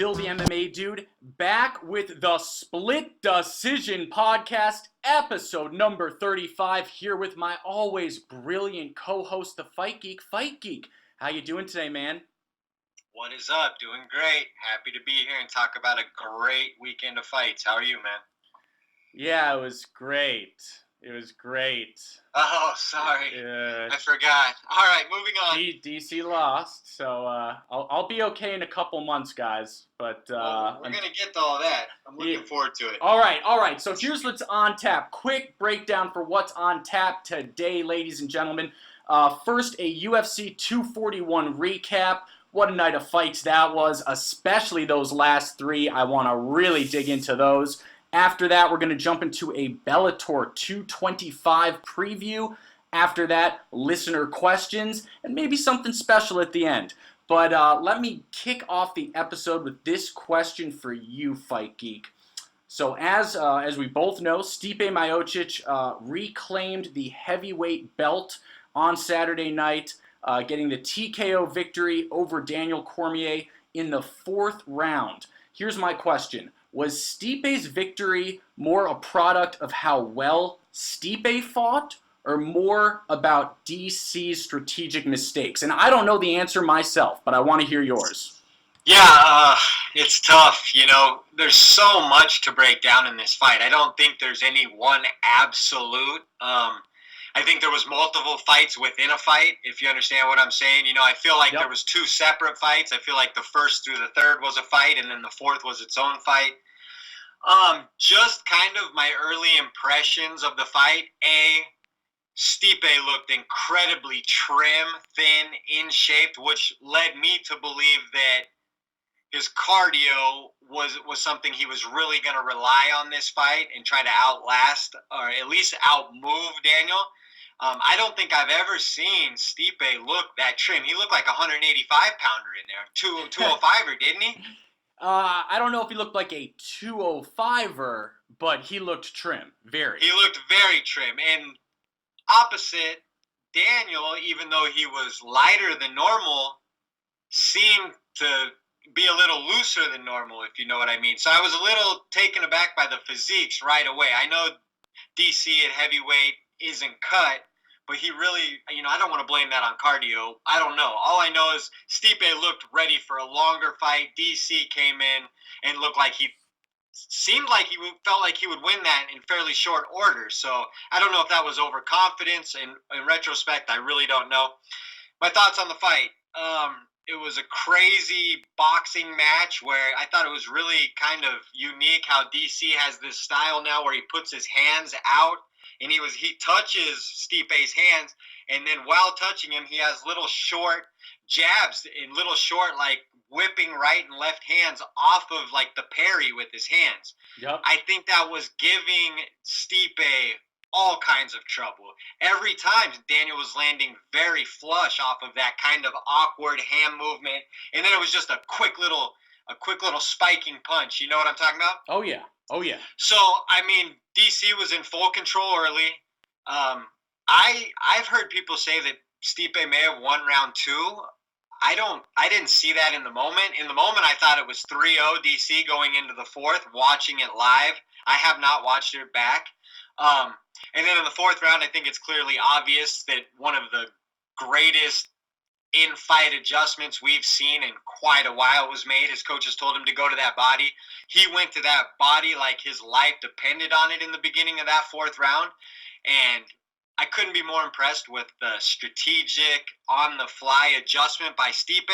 Phil the MMA Dude, back with the Split Decision Podcast, episode number 35, here with my always brilliant co-host, the Fight Geek. Fight Geek, how you doing today, man? What is up? Doing great. Happy to be here and talk about a great weekend of fights. How are you, man? Yeah, it was great. It was great. Oh, sorry. I forgot. All right, moving on. DC lost, so I'll be okay in a couple months, guys. But we're going to get to all that. I'm looking forward to it. All right. So here's what's on tap. Quick breakdown for what's on tap today, ladies and gentlemen. First, a UFC 241 recap. What a night of fights that was, especially those last three. I want to really dig into those. After that, we're going to jump into a Bellator 225 preview. After that, listener questions, and maybe something special at the end. But let me kick off the episode with this question for you, Fight Geek. So as we both know, Stipe Miocic reclaimed the heavyweight belt on Saturday night, getting the TKO victory over Daniel Cormier in the fourth round. Here's my question. Was Stipe's victory more a product of how well Stipe fought, or more about DC's strategic mistakes? And I don't know the answer myself, but I want to hear yours. Yeah, it's tough. You know, there's so much to break down in this fight. I don't think there's any one absolute. I think there was multiple fights within a fight, if you understand what I'm saying. You know, I feel like there was two separate fights. I feel like the first through the third was a fight, and then the fourth was its own fight. Just kind of my early impressions of the fight. Stipe looked incredibly trim, thin, in shape, which led me to believe that his cardio was something he was really going to rely on this fight and try to outlast, or at least outmove Daniel. I don't think I've ever seen Stipe look that trim. He looked like a 185-pounder in there, 205er, didn't he? I don't know if he looked like a 205er, but he looked trim, very. He looked very trim, and opposite, Daniel, even though he was lighter than normal, seemed to be a little looser than normal, if you know what I mean. So I was a little taken aback by the physiques right away. I know DC at heavyweight isn't cut, but he really, I don't want to blame that on cardio. I don't know. All I know is Stipe looked ready for a longer fight. DC came in and looked like felt like he would win that in fairly short order. So I don't know if that was overconfidence. In retrospect, I really don't know. My thoughts on the fight. It was a crazy boxing match where I thought it was really kind of unique how DC has this style now where he puts his hands out and he touches Stipe's hands, and then while touching him, he has little short jabs and little short, like, whipping right and left hands off of, like, the parry with his hands. Yep. I think that was giving Stipe all kinds of trouble. Every time Daniel was landing very flush off of that kind of awkward hand movement, and then it was just a quick little spiking punch. You know what I'm talking about? Oh yeah. So, I mean, DC was in full control early. I've heard people say that Stipe may have won round two. I didn't see that in the moment. In the moment, I thought it was 3-0 DC going into the fourth, watching it live. I have not watched it back. And then in the fourth round, I think it's clearly obvious that one of the greatest in-fight adjustments we've seen in quite a while was made. His coaches told him to go to that body. He went to that body like his life depended on it in the beginning of that fourth round. And I couldn't be more impressed with the strategic, on-the-fly adjustment by Stipe.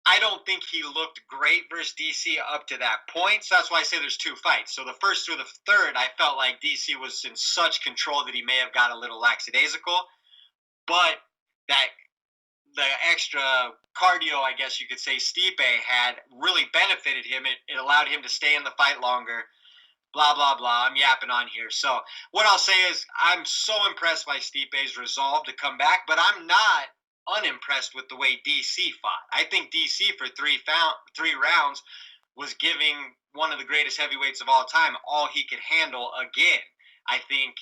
I don't think he looked great versus DC up to that point, so that's why I say there's two fights. So the first through the third, I felt like DC was in such control that he may have got a little lackadaisical, but the extra cardio, I guess you could say, Stipe had really benefited him. It allowed him to stay in the fight longer, blah, blah, blah. I'm yapping on here. So what I'll say is I'm so impressed by Stipe's resolve to come back, but I'm not unimpressed with the way DC fought. I think DC for three rounds was giving one of the greatest heavyweights of all time all he could handle again. I think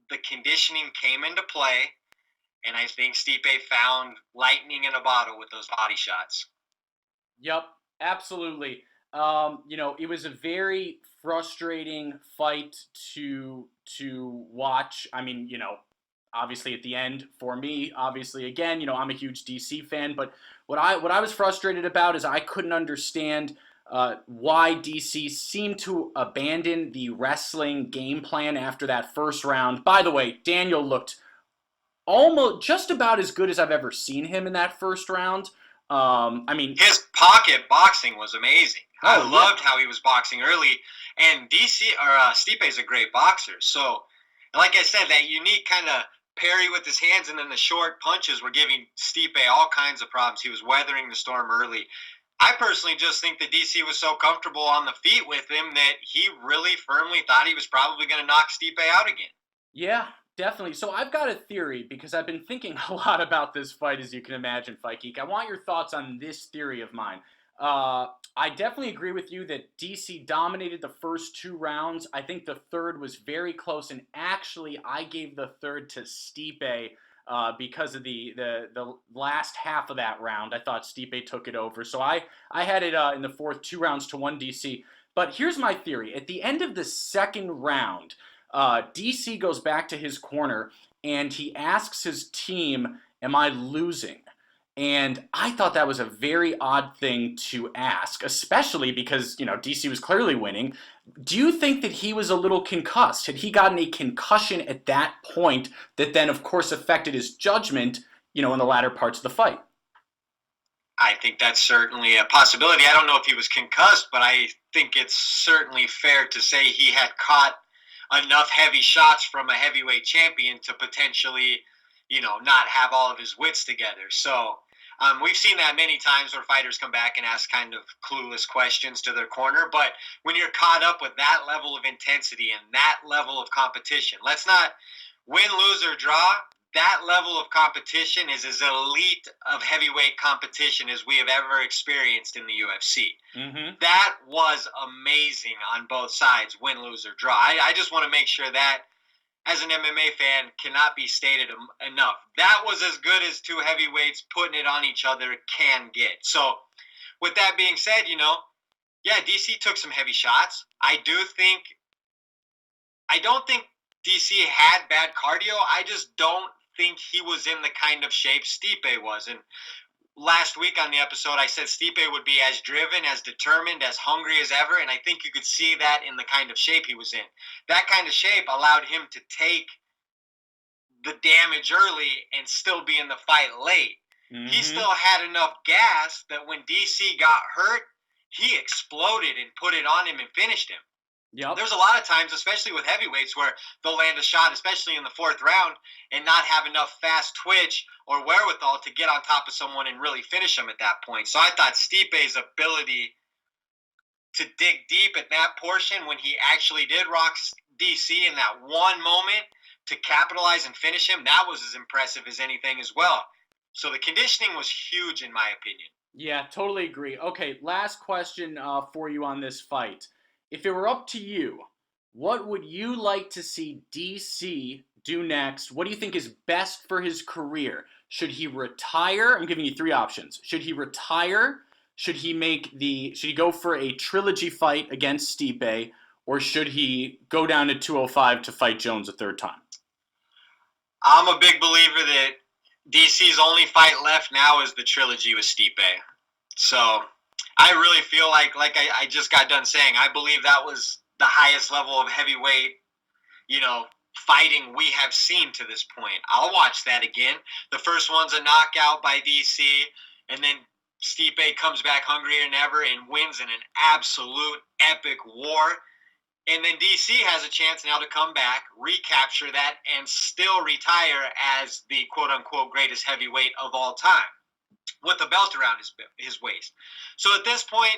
the conditioning came into play, and I think Stipe found lightning in a bottle with those body shots. Yep, absolutely. It was a very frustrating fight to watch. I mean, obviously at the end for me, obviously again, I'm a huge DC fan, but what I was frustrated about is I couldn't understand why DC seemed to abandon the wrestling game plan after that first round. By the way, Daniel looked almost just about as good as I've ever seen him in that first round. I mean, His pocket boxing was amazing. I oh yeah, loved how he was boxing early, and Stipe is a great boxer. So, like I said, that unique kind of parry with his hands and then the short punches were giving Stipe all kinds of problems. He was weathering the storm early. I personally just think that DC was so comfortable on the feet with him that he really firmly thought he was probably going to knock Stipe out again. yeah, definitely. So I've got a theory because I've been thinking a lot about this fight, as you can imagine, Fight Geek. I want your thoughts on this theory of mine. I definitely agree with you that DC dominated the first two rounds. I think the third was very close, and actually, I gave the third to Stipe because of the last half of that round. I thought Stipe took it over, so I had it in the fourth, 2 rounds to one DC. But here's my theory: at the end of the second round, DC goes back to his corner and he asks his team, "Am I losing?" And I thought that was a very odd thing to ask, especially because, DC was clearly winning. Do you think that he was a little concussed? Had he gotten a concussion at that point that then, of course, affected his judgment, in the latter parts of the fight? I think that's certainly a possibility. I don't know if he was concussed, but I think it's certainly fair to say he had caught enough heavy shots from a heavyweight champion to potentially, not have all of his wits together. So we've seen that many times where fighters come back and ask kind of clueless questions to their corner. But when you're caught up with that level of intensity and that level of competition, let's not win, lose, or draw. That level of competition is as elite of heavyweight competition as we have ever experienced in the UFC. Mm-hmm. That was amazing on both sides, win, lose, or draw. I just want to make sure that, as an MMA fan, cannot be stated enough. That was as good as two heavyweights putting it on each other can get. So, with that being said, yeah, DC took some heavy shots. I don't think DC had bad cardio. I just don't think he was in the kind of shape Stipe was. And last week on the episode, I said Stipe would be as driven, as determined, as hungry as ever, and I think you could see that in the kind of shape he was in. That kind of shape allowed him to take the damage early and still be in the fight late. Mm-hmm. He still had enough gas that when DC got hurt, he exploded and put it on him and finished him. Yep. There's a lot of times, especially with heavyweights, where they'll land a shot, especially in the fourth round, and not have enough fast twitch or wherewithal to get on top of someone and really finish them at that point. So I thought Stipe's ability to dig deep at that portion when he actually did rock DC in that one moment to capitalize and finish him, that was as impressive as anything as well. So the conditioning was huge in my opinion. Yeah, totally agree. Okay, last question for you on this fight. If it were up to you, what would you like to see DC do next? What do you think is best for his career? Should he retire? I'm giving you three options. Should he retire? Should he go for a trilogy fight against Stipe? Or should he go down to 205 to fight Jones a third time? I'm a big believer that DC's only fight left now is the trilogy with Stipe. So I really feel like I just got done saying, I believe that was the highest level of heavyweight, fighting we have seen to this point. I'll watch that again. The first one's a knockout by DC, and then Stipe comes back hungrier than ever and wins in an absolute epic war. And then DC has a chance now to come back, recapture that, and still retire as the quote-unquote greatest heavyweight of all time with the belt around his waist. So at this point,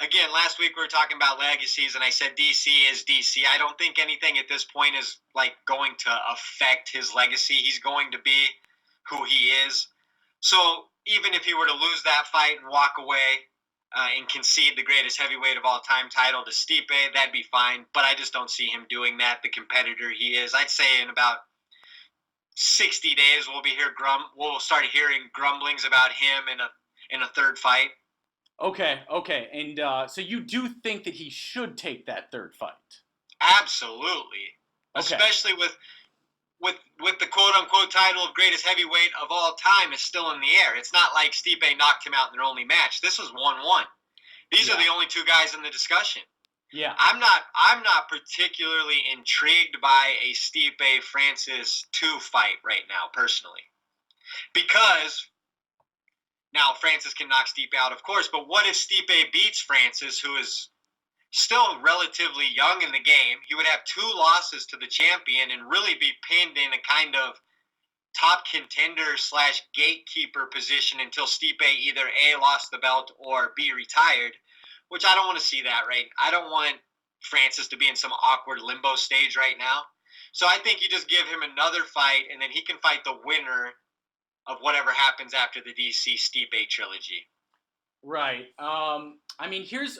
again, last week we were talking about legacies, and I said DC is DC. I don't think anything at this point is going to affect his legacy. He's going to be who he is. So even if he were to lose that fight and walk away and concede the greatest heavyweight of all time title to Stipe, that'd be fine. But I just don't see him doing that, the competitor he is. I'd say in about 60 days we'll start hearing grumblings about him in a third fight. Okay. And so you do think that he should take that third fight? Absolutely. Okay. Especially with the quote unquote title of greatest heavyweight of all time is still in the air. It's not like Stipe knocked him out in their only match. This was 1-1. These are the only two guys in the discussion. Yeah. I'm not particularly intrigued by a Stipe Francis 2 fight right now, personally. Because now Francis can knock Stipe out, of course, but what if Stipe beats Francis, who is still relatively young in the game? He would have 2 losses to the champion and really be pinned in a kind of top contender / gatekeeper position until Stipe either A, lost the belt, or B, retired, which I don't want to see that, right? I don't want Francis to be in some awkward limbo stage right now. So I think you just give him another fight, and then he can fight the winner of whatever happens after the DC Stipe trilogy. Right. I mean, here's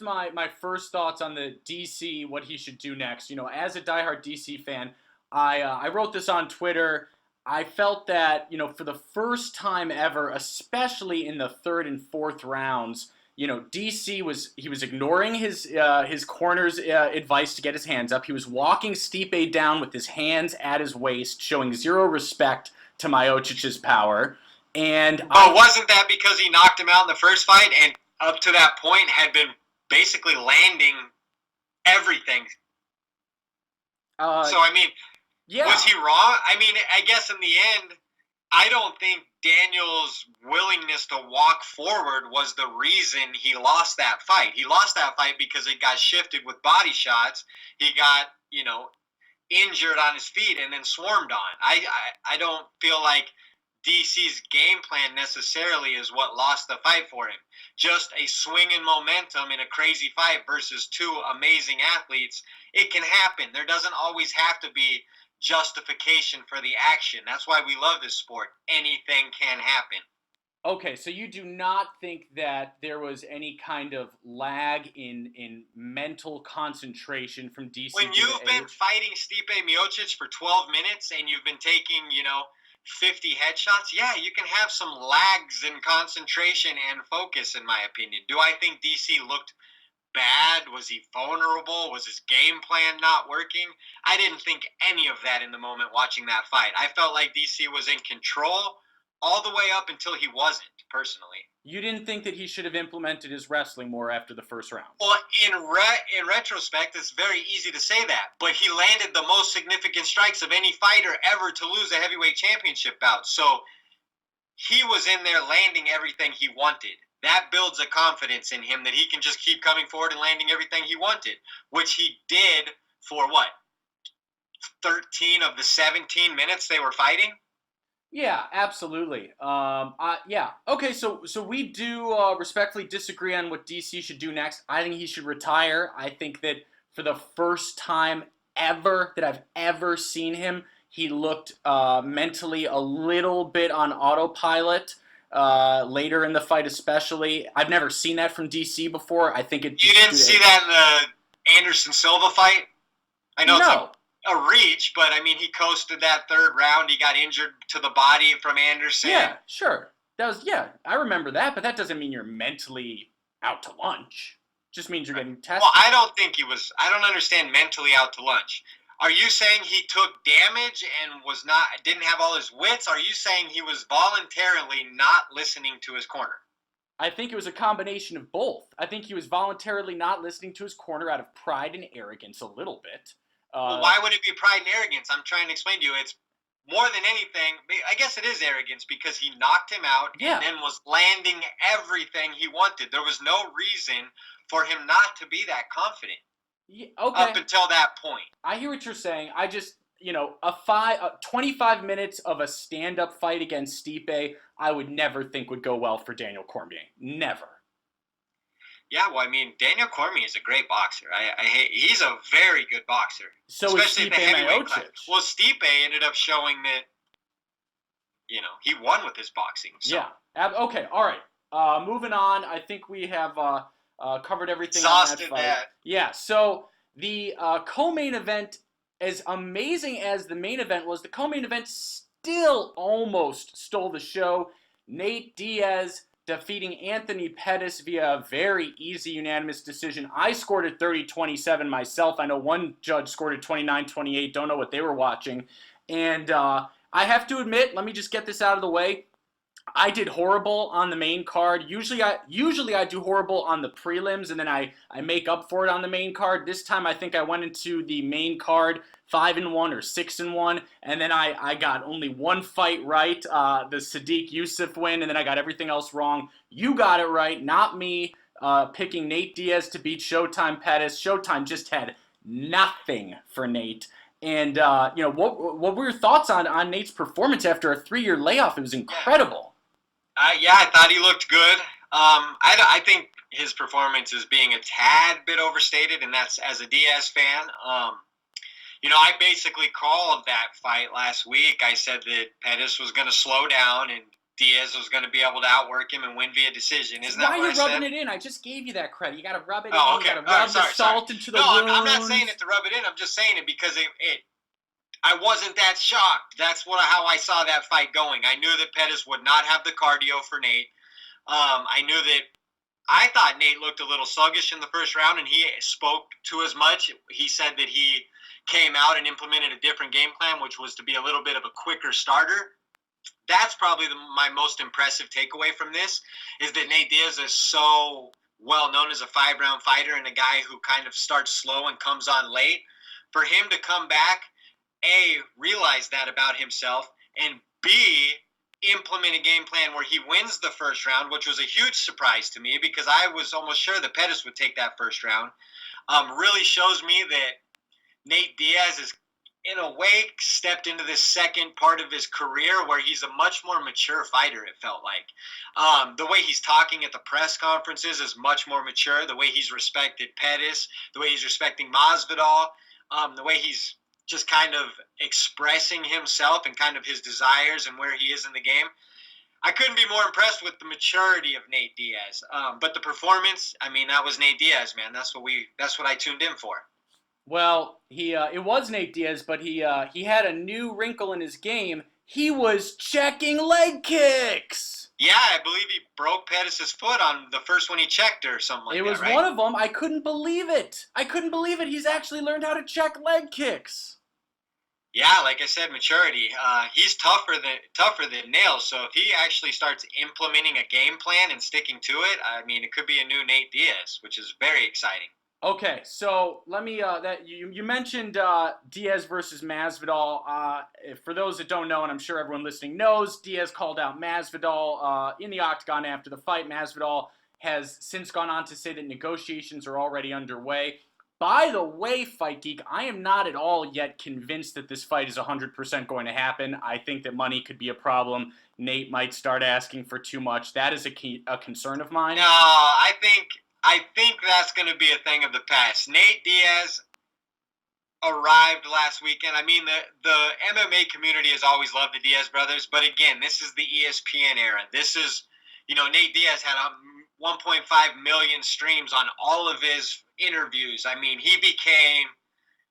my first thoughts on the DC, what he should do next. You know, as a diehard DC fan, I wrote this on Twitter. I felt that, you know, for the first time ever, especially in the third and fourth rounds, you know, DC was ignoring his corner's advice to get his hands up. He was walking Stipe down with his hands at his waist, showing zero respect to Miocic's power. And wasn't that because he knocked him out in the first fight and up to that point had been basically landing everything? So, I mean, yeah. Was he wrong? I mean, I guess in the end, I don't think Daniel's willingness to walk forward was the reason he lost that fight. He lost that fight because it got shifted with body shots. He got, you know, injured on his feet and then swarmed on. I don't feel like DC's game plan necessarily is what lost the fight for him. Just a swing in momentum in a crazy fight versus 2 amazing athletes. It can happen. There doesn't always have to be justification for the action. That's why we love this sport. Anything can happen. Okay, so you do not think that there was any kind of lag in mental concentration from DC? When you've been fighting Stipe Miocic for 12 minutes and you've been taking, you know, 50 headshots, yeah, you can have some lags in concentration and focus, in my opinion. Do I think DC looked bad? Was he vulnerable? Was his game plan not working? I didn't think any of that in the moment watching that fight. I felt like DC was in control all the way up until he wasn't, personally. You didn't think that he should have implemented his wrestling more after the first round? Well, in retrospect, it's very easy to say that. But he landed the most significant strikes of any fighter ever to lose a heavyweight championship bout. So he was in there landing everything he wanted. That builds a confidence in him that he can just keep coming forward and landing everything he wanted, which he did for, 13 of the 17 minutes they were fighting? Yeah, absolutely. Yeah. Okay, so we do respectfully disagree on what DC should do next. I think he should retire. I think that for the first time ever that I've ever seen him, he looked mentally a little bit on autopilot. Later in the fight especially. I've never seen that from DC before. I think it... You didn't see that in the Anderson Silva fight? I know no. It's a reach, but I mean, he coasted that third round. He got injured to the body from Anderson. Yeah, sure. I remember that, but that doesn't mean you're mentally out to lunch. It just means you're getting tested. Well, I don't understand mentally out to lunch. Are you saying he took damage and didn't have all his wits? Are you saying he was voluntarily not listening to his corner? I think it was a combination of both. I think he was voluntarily not listening to his corner out of pride and arrogance a little bit. Well, why would it be pride and arrogance? I'm trying to explain to you. It's more than anything, I guess it is arrogance because he knocked him out and then was landing everything he wanted. There was no reason for him not to be that confident. Yeah, okay. Up until that point. I hear what you're saying. I just, 25 minutes of a stand-up fight against Stipe, I would never think would go well for Daniel Cormier. Never. Yeah, well, I mean, Daniel Cormier is a great boxer. He's a very good boxer. So especially is Stipe Miocic. Well, Stipe ended up showing that, he won with his boxing. So. Yeah. Okay, all right. Moving on. I think we have covered everything Exhausted on that fight. Yeah, so the co-main event, as amazing as the main event was, the co-main event still almost stole the show. Nate Diaz defeating Anthony Pettis via a very easy unanimous decision. I scored at 30-27 myself. I know one judge scored at 29-28. Don't know what they were watching. And I have to admit, let me just get this out of the way. I did horrible on the main card. Usually I do horrible on the prelims, and then I make up for it on the main card. This time I think I went into the main card 5-1 or 6-1, and then I got only one fight right, the Sadiq Youssef win, and then I got everything else wrong. You got it right, not me, picking Nate Diaz to beat Showtime Pettis. Showtime just had nothing for Nate. And, what were your thoughts on Nate's performance after a 3-year layoff? It was incredible. I thought he looked good. I think his performance is being a tad bit overstated, and that's as a Diaz fan. I basically called that fight last week. I said that Pettis was going to slow down and Diaz was going to be able to outwork him and win via decision. Isn't that what I said? Why are you rubbing it in? I just gave you that credit. You got to rub it in. Okay. You got to rub the salt into the wounds. No, I'm not saying it to rub it in. I'm just saying it because I wasn't that shocked. That's how I saw that fight going. I knew that Pettis would not have the cardio for Nate. I thought Nate looked a little sluggish in the first round, and he spoke to as much. He said that he came out and implemented a different game plan, which was to be a little bit of a quicker starter. That's probably my most impressive takeaway from this, is that Nate Diaz is so well known as a 5-round fighter and a guy who kind of starts slow and comes on late. For him to come back, A, realize that about himself, and B, implement a game plan where he wins the first round, which was a huge surprise to me because I was almost sure that Pettis would take that first round, really shows me that Nate Diaz is, in a way, stepped into this second part of his career where he's a much more mature fighter, it felt like. The way he's talking at the press conferences is much more mature. The way he's respected Pettis, the way he's respecting Masvidal, the way he's just kind of expressing himself and kind of his desires and where he is in the game. I couldn't be more impressed with the maturity of Nate Diaz. But the performance, that was Nate Diaz, man. That's what I tuned in for. Well, it was Nate Diaz, but he had a new wrinkle in his game. He was checking leg kicks. Yeah, I believe he broke Pettis' foot on the first one he checked or something like that, It was right? one of them. I couldn't believe it. He's actually learned how to check leg kicks. Yeah, like I said, maturity. He's tougher than nails. So if he actually starts implementing a game plan and sticking to it, it could be a new Nate Diaz, which is very exciting. Okay, so let me. You mentioned Diaz versus Masvidal. For those that don't know, and I'm sure everyone listening knows, Diaz called out Masvidal in the octagon after the fight. Masvidal has since gone on to say that negotiations are already underway. By the way, Fight Geek, I am not at all yet convinced that this fight is 100% going to happen. I think that money could be a problem. Nate might start asking for too much. That is a concern of mine. No, I think that's going to be a thing of the past. Nate Diaz arrived last weekend. The MMA community has always loved the Diaz brothers, but again, this is the ESPN era. This is, Nate Diaz had 1.5 million streams on all of his interviews. He became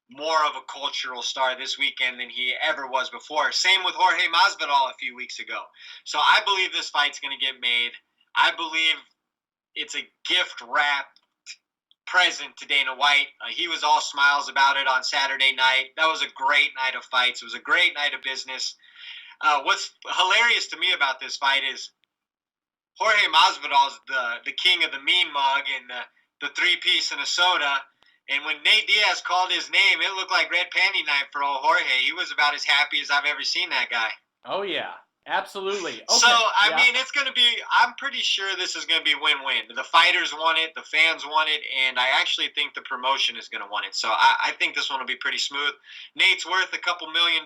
more of a cultural star this weekend than he ever was before. Same with Jorge Masvidal a few weeks ago. So I believe this fight's going to get made. I believe it's a gift-wrapped present to Dana White. He was all smiles about it on Saturday night. That was a great night of fights. It was a great night of business. What's hilarious to me about this fight is Jorge Masvidal is the king of the mean mug and the three-piece and a soda. And when Nate Diaz called his name, it looked like red panty night for old Jorge. He was about as happy as I've ever seen that guy. Oh, yeah. Absolutely. Okay. So, it's going to be, I'm pretty sure this is going to be win-win. The fighters want it, the fans want it, and I actually think the promotion is going to want it. So I think this one will be pretty smooth. Nate's worth $2 million.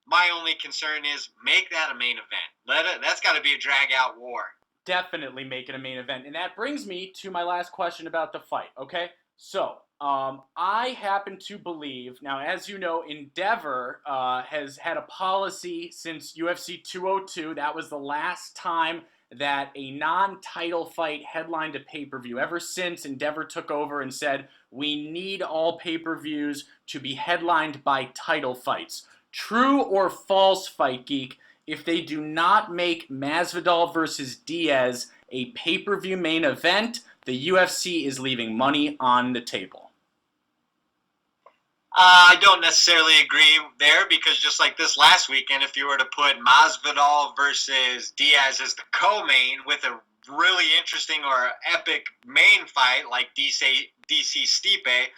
My only concern is make that a main event. That's got to be a drag-out war. Definitely make it a main event. And that brings me to my last question about the fight, okay? So, I happen to believe, now as you know, Endeavor has had a policy since UFC 202. That was the last time that a non-title fight headlined a pay-per-view. Ever since, Endeavor took over and said, we need all pay-per-views to be headlined by title fights. True or false, Fight Geek, if they do not make Masvidal versus Diaz a pay-per-view main event, the UFC is leaving money on the table. I don't necessarily agree there because just like this last weekend, if you were to put Masvidal versus Diaz as the co-main with a really interesting or epic main fight like DC Stipe,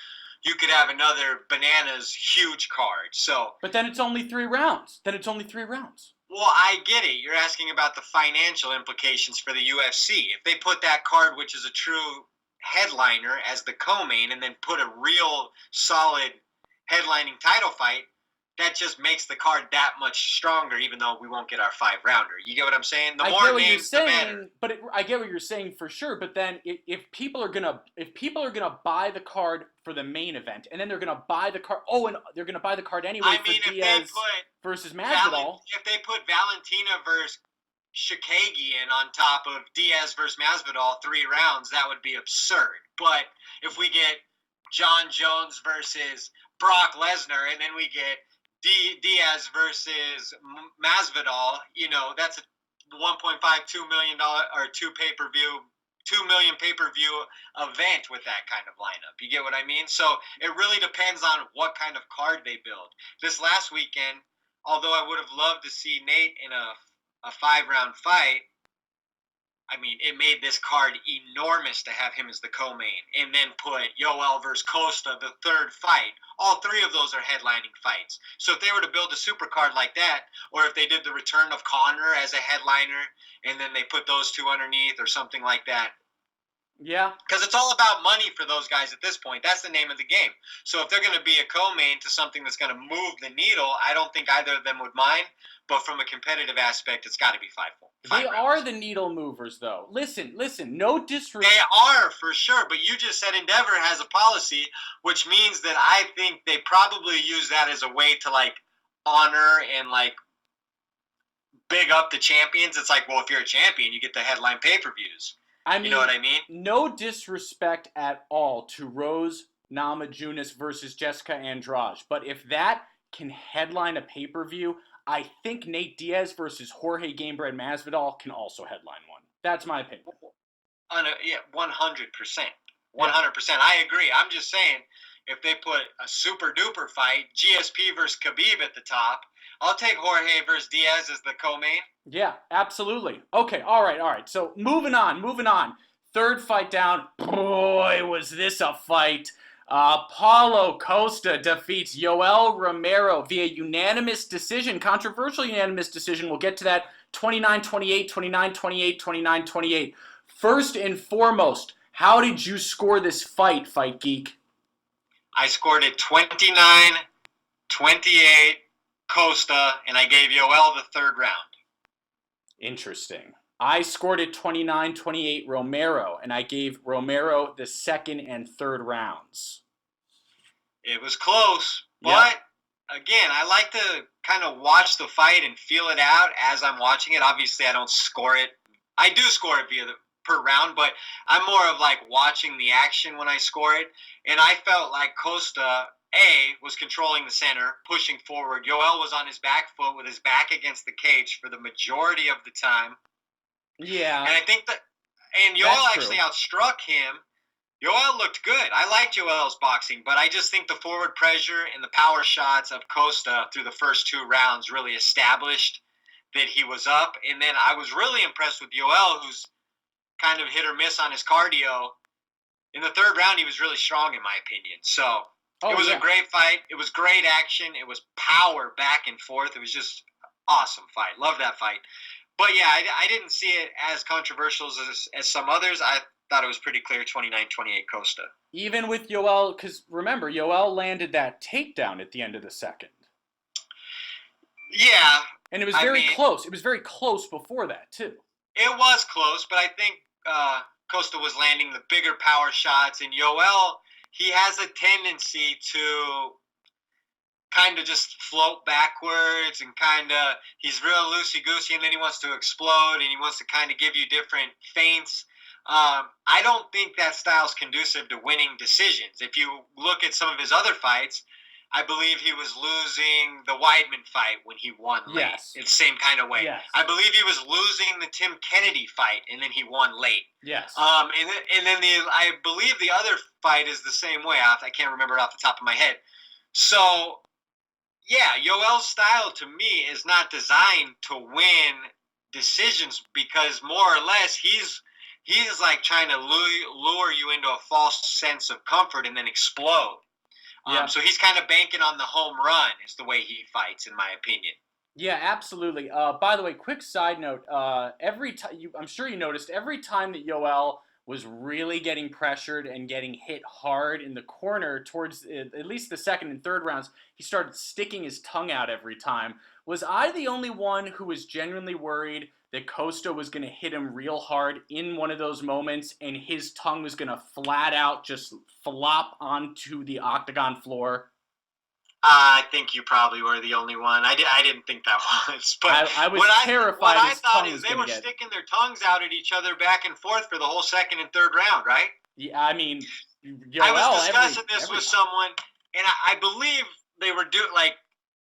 you could have another bananas huge card. So, but then it's only 3 rounds. Well, I get it. You're asking about the financial implications for the UFC. If they put that card, which is a true headliner, as the co-main and then put a real solid headlining title fight, that just makes the card that much stronger, even though we won't get our 5-rounder. You get what I'm saying? The more names, the better. But I get what you're saying for sure. But then, if people are gonna buy the card for the main event, and then they're gonna buy the card, and they're gonna buy the card anyway for Diaz versus Masvidal. If they put Valentina versus Shikagian on top of Diaz versus Masvidal 3 rounds, that would be absurd. But if we get John Jones versus Brock Lesnar, and then we get Diaz versus Masvidal, that's a $1.52 million or $2 million pay-per-view event with that kind of lineup. You get what I mean? So it really depends on what kind of card they build. This last weekend, although I would have loved to see Nate in a 5-round fight, I mean, it made this card enormous to have him as the co-main, and then put Yoel versus Costa, the 3rd fight. All 3 of those are headlining fights. So if they were to build a super card like that, or if they did the return of Conor as a headliner, and then they put those 2 underneath or something like that. Yeah. Because it's all about money for those guys at this point. That's the name of the game. So if they're going to be a co-main to something that's going to move the needle, I don't think either of them would mind. But from a competitive aspect, it's got to be 5 They rounds. are the needle movers, though. Listen, no disrespect. They are, for sure. But you just said Endeavor has a policy, which means that I think they probably use that as a way to, honor and, big up the champions. It's like, well, if you're a champion, you get the headline pay-per-views. You know what I mean? No disrespect at all to Rose Namajunas versus Jessica Andrade. But if that can headline a pay-per-view, I think Nate Diaz versus Jorge Gamebred Masvidal can also headline one. That's my opinion. 100%. 100%. I agree. I'm just saying, if they put a super-duper fight, GSP versus Khabib at the top, I'll take Jorge versus Diaz as the co-main. Yeah, absolutely. Okay, all right. So moving on. 3rd fight down. Boy, was this a fight. Paulo Costa defeats Yoel Romero via unanimous decision, controversial unanimous decision. We'll get to that. 29-28, 29-28, 29-28. First and foremost, how did you score this fight, Fight Geek? I scored it 29-28 Costa, and I gave Yoel the 3rd round. Interesting. I scored it 29-28 Romero, and I gave Romero the 2nd and 3rd rounds. It was close, but again, I like to kind of watch the fight and feel it out as I'm watching it. Obviously, I don't score it. I do score it per round, but I'm more of watching the action when I score it. And I felt like Costa, was controlling the center, pushing forward. Yoel was on his back foot with his back against the cage for the majority of the time. Yeah. And I think Yoel actually outstruck him. Yoel looked good. I liked Yoel's boxing, but I just think the forward pressure and the power shots of Costa through the first 2 rounds really established that he was up. And then I was really impressed with Yoel, who's kind of hit or miss on his cardio. In the 3rd round, he was really strong, in my opinion. So it was a great fight. It was great action. It was power back and forth. It was just awesome fight. Love that fight. But yeah, I didn't see it as controversial as some others. I thought it was pretty clear 29-28 Costa. Even with Yoel, because remember, Yoel landed that takedown at the end of the 2nd. Yeah. And it was very close. It was very close before that, too. It was close, but I think Costa was landing the bigger power shots. And Yoel, he has a tendency to kind of just float backwards and he's real loosey-goosey, and then he wants to explode, and he wants to kind of give you different feints. I don't think that style's conducive to winning decisions. If you look at some of his other fights, I believe he was losing the Weidman fight when he won late. Yes. It's the same kind of way. Yes. I believe he was losing the Tim Kennedy fight, and then he won late. Yes. And then I believe the other fight is the same way. I can't remember it off the top of my head. So, yeah, Yoel's style to me is not designed to win decisions because more or less he's like trying to lure you into a false sense of comfort and then explode. Yeah. So he's kind of banking on the home run is the way he fights, in my opinion. Yeah, absolutely. By the way, quick side note: every time I'm sure you noticed, every time that Yoel was really getting pressured and getting hit hard in the corner towards at least the second and third rounds, he started sticking his tongue out every time. Was I the only one who was genuinely worried that Costa was going to hit him real hard in one of those moments and his tongue was going to flat out just flop onto the octagon floor? I think you probably were the only one. I didn't think that was. But I was terrified what I his thought tongue is was they going were to get... sticking their tongues out at each other back and forth for the whole second and third round, right? Yeah, I mean, Yoel, I was discussing this every with time. someone, and I believe they were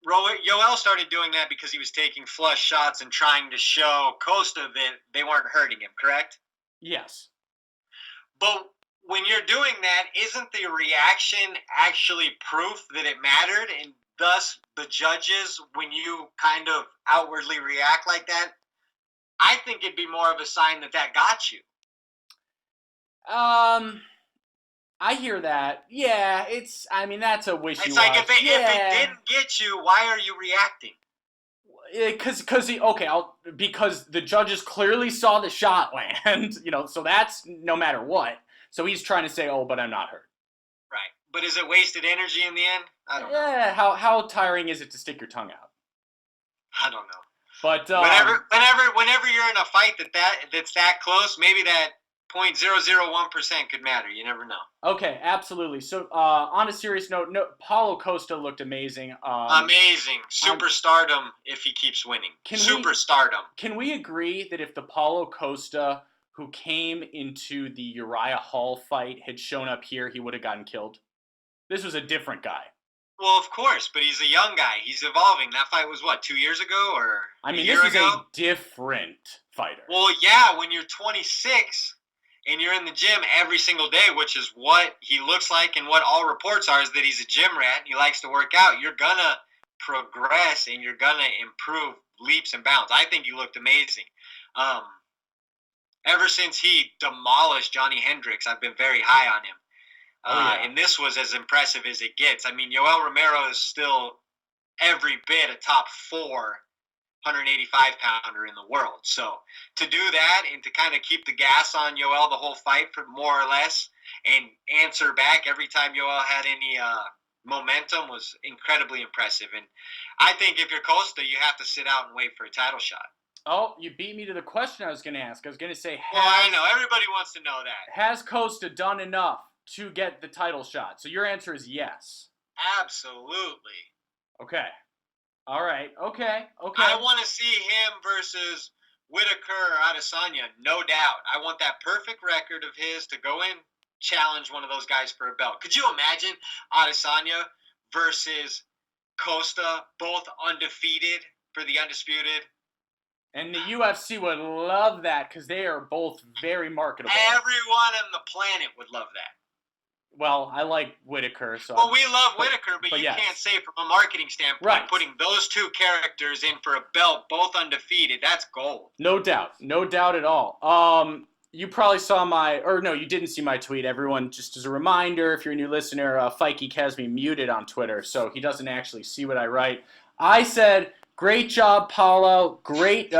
Yoel started doing that because he was taking flush shots and trying to show Costa that they weren't hurting him, correct? Yes. But when you're doing that, isn't the reaction actually proof that it mattered? And thus, the judges, when you kind of outwardly react like that, I think it'd be more of a sign that got you. I hear that. Yeah, that's a wishy-washy. It's like if it didn't get you, why are you reacting? Because the judges clearly saw the shot land, so that's no matter what. So he's trying to say, oh, but I'm not hurt. Right. But is it wasted energy in the end? I don't know. Yeah, how tiring is it to stick your tongue out? I don't know. But whenever you're in a fight that's that close, maybe that 0.001% could matter. You never know. Okay, absolutely. So on a serious note, Paulo Costa looked amazing. Amazing. Superstardom if he keeps winning. Superstardom. Can we agree that if the Paulo Costa who came into the Uriah Hall fight had shown up here, he would have gotten killed? This was a different guy. Well, of course, but he's a young guy. He's evolving. That fight was, 2 years ago or a year this is ago? a different fighter. Well, yeah, when you're 26 and you're in the gym every single day, which is what he looks like and what all reports are, is that he's a gym rat and he likes to work out, you're going to progress and you're going to improve leaps and bounds. I think he looked amazing. Ever since he demolished Johnny Hendricks, I've been very high on him. And this was as impressive as it gets. I mean, Yoel Romero is still every bit a top 4 185-pounder in the world. So to do that and to kind of keep the gas on Yoel the whole fight for more or less and answer back every time Yoel had any momentum was incredibly impressive. And I think if you're Costa, you have to sit out and wait for a title shot. Oh, you beat me to the question I was going to ask. I was going to say, I know. Everybody wants to know that. Has Costa done enough to get the title shot? So your answer is yes. Absolutely. Okay. All right. Okay. I want to see him versus Whitaker or Adesanya, no doubt. I want that perfect record of his to go in, challenge one of those guys for a belt. Could you imagine Adesanya versus Costa, both undefeated for the undisputed? And the UFC would love that because they are both very marketable. Everyone on the planet would love that. Well, I like Whitaker. So well, we love Whitaker, but you can't say from a marketing standpoint, putting those two characters in for a belt, both undefeated, that's gold. No doubt. No doubt at all. You probably saw you didn't see my tweet. Everyone, just as a reminder, if you're a new listener, Fight Geek has me muted on Twitter, so he doesn't actually see what I write. I said, great job, Paulo. Great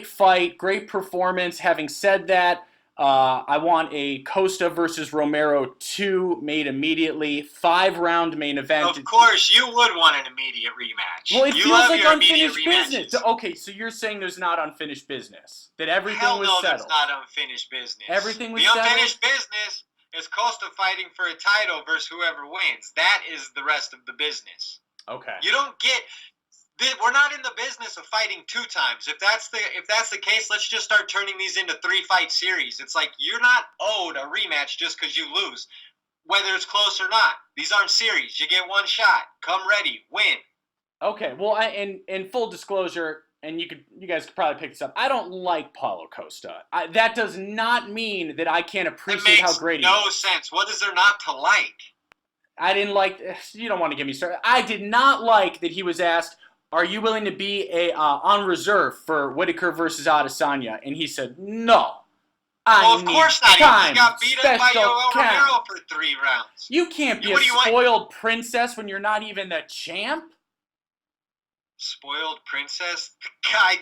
fight. Great performance. Having said that, I want a Costa versus Romero 2 made immediately. 5-round main event. Of course, you would want an immediate rematch. Well, it feels like unfinished business. Okay, so you're saying there's not unfinished business. That everything was settled. Hell no, there's not unfinished business. Everything was settled? The unfinished business is Costa fighting for a title versus whoever wins. That is the rest of the business. Okay. You don't get... We're not in the business of fighting 2 times. If that's the case, let's just start turning these into 3-fight series. It's like you're not owed a rematch just because you lose. whether it's close or not. These aren't series. You get one shot. Come ready. Win. Okay, well, in full disclosure, and you guys could probably pick this up. I don't like Paulo Costa. That does not mean that I can't appreciate how great he is. It makes no sense. What is there not to like? I didn't like. You don't want to get me started. I did not like that he was asked, "Are you willing to be on reserve for Whitaker versus Adesanya?" And he said, "No." Well, of course not. He got beat up by Yoel Romero for 3 rounds. You can't be a spoiled princess when you're not even the champ. Spoiled princess? The guy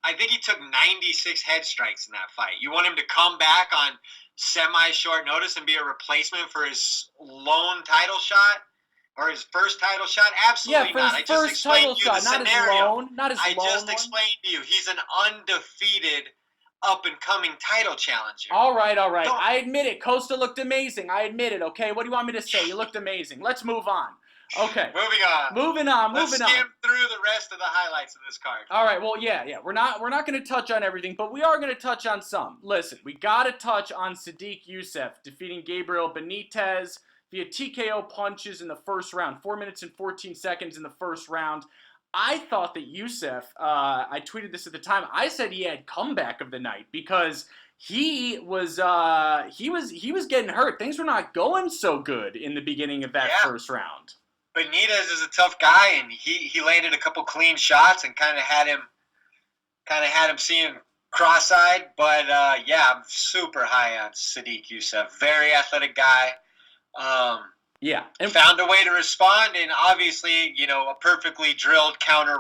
I think he took 96 head strikes in that fight. You want him to come back on semi-short notice and be a replacement for his lone title shot? Or his first title shot? Absolutely not. I just explained to you the scenario. Not his lone. I just explained to you. He's an undefeated up-and-coming title challenger. All right. I admit it. Costa looked amazing. I admit it, okay? What do you want me to say? You looked amazing. Let's move on. Okay. Moving on. Let's skim through the rest of the highlights of this card. All right. Well, yeah. We're not going to touch on everything, but we are going to touch on some. Listen, we got to touch on Sadiq Youssef defeating Gabriel Benitez via TKO punches in the first round. 4 minutes and 14 seconds in the first round. I thought that Youssef, I tweeted this at the time, I said he had comeback of the night because he was getting hurt. Things were not going so good in the beginning of that first round. Benitez is a tough guy, and he landed a couple clean shots and kind of had him seeing cross-eyed. But I'm super high on Sadiq Youssef. Very athletic guy. And found a way to respond, and obviously, a perfectly drilled counter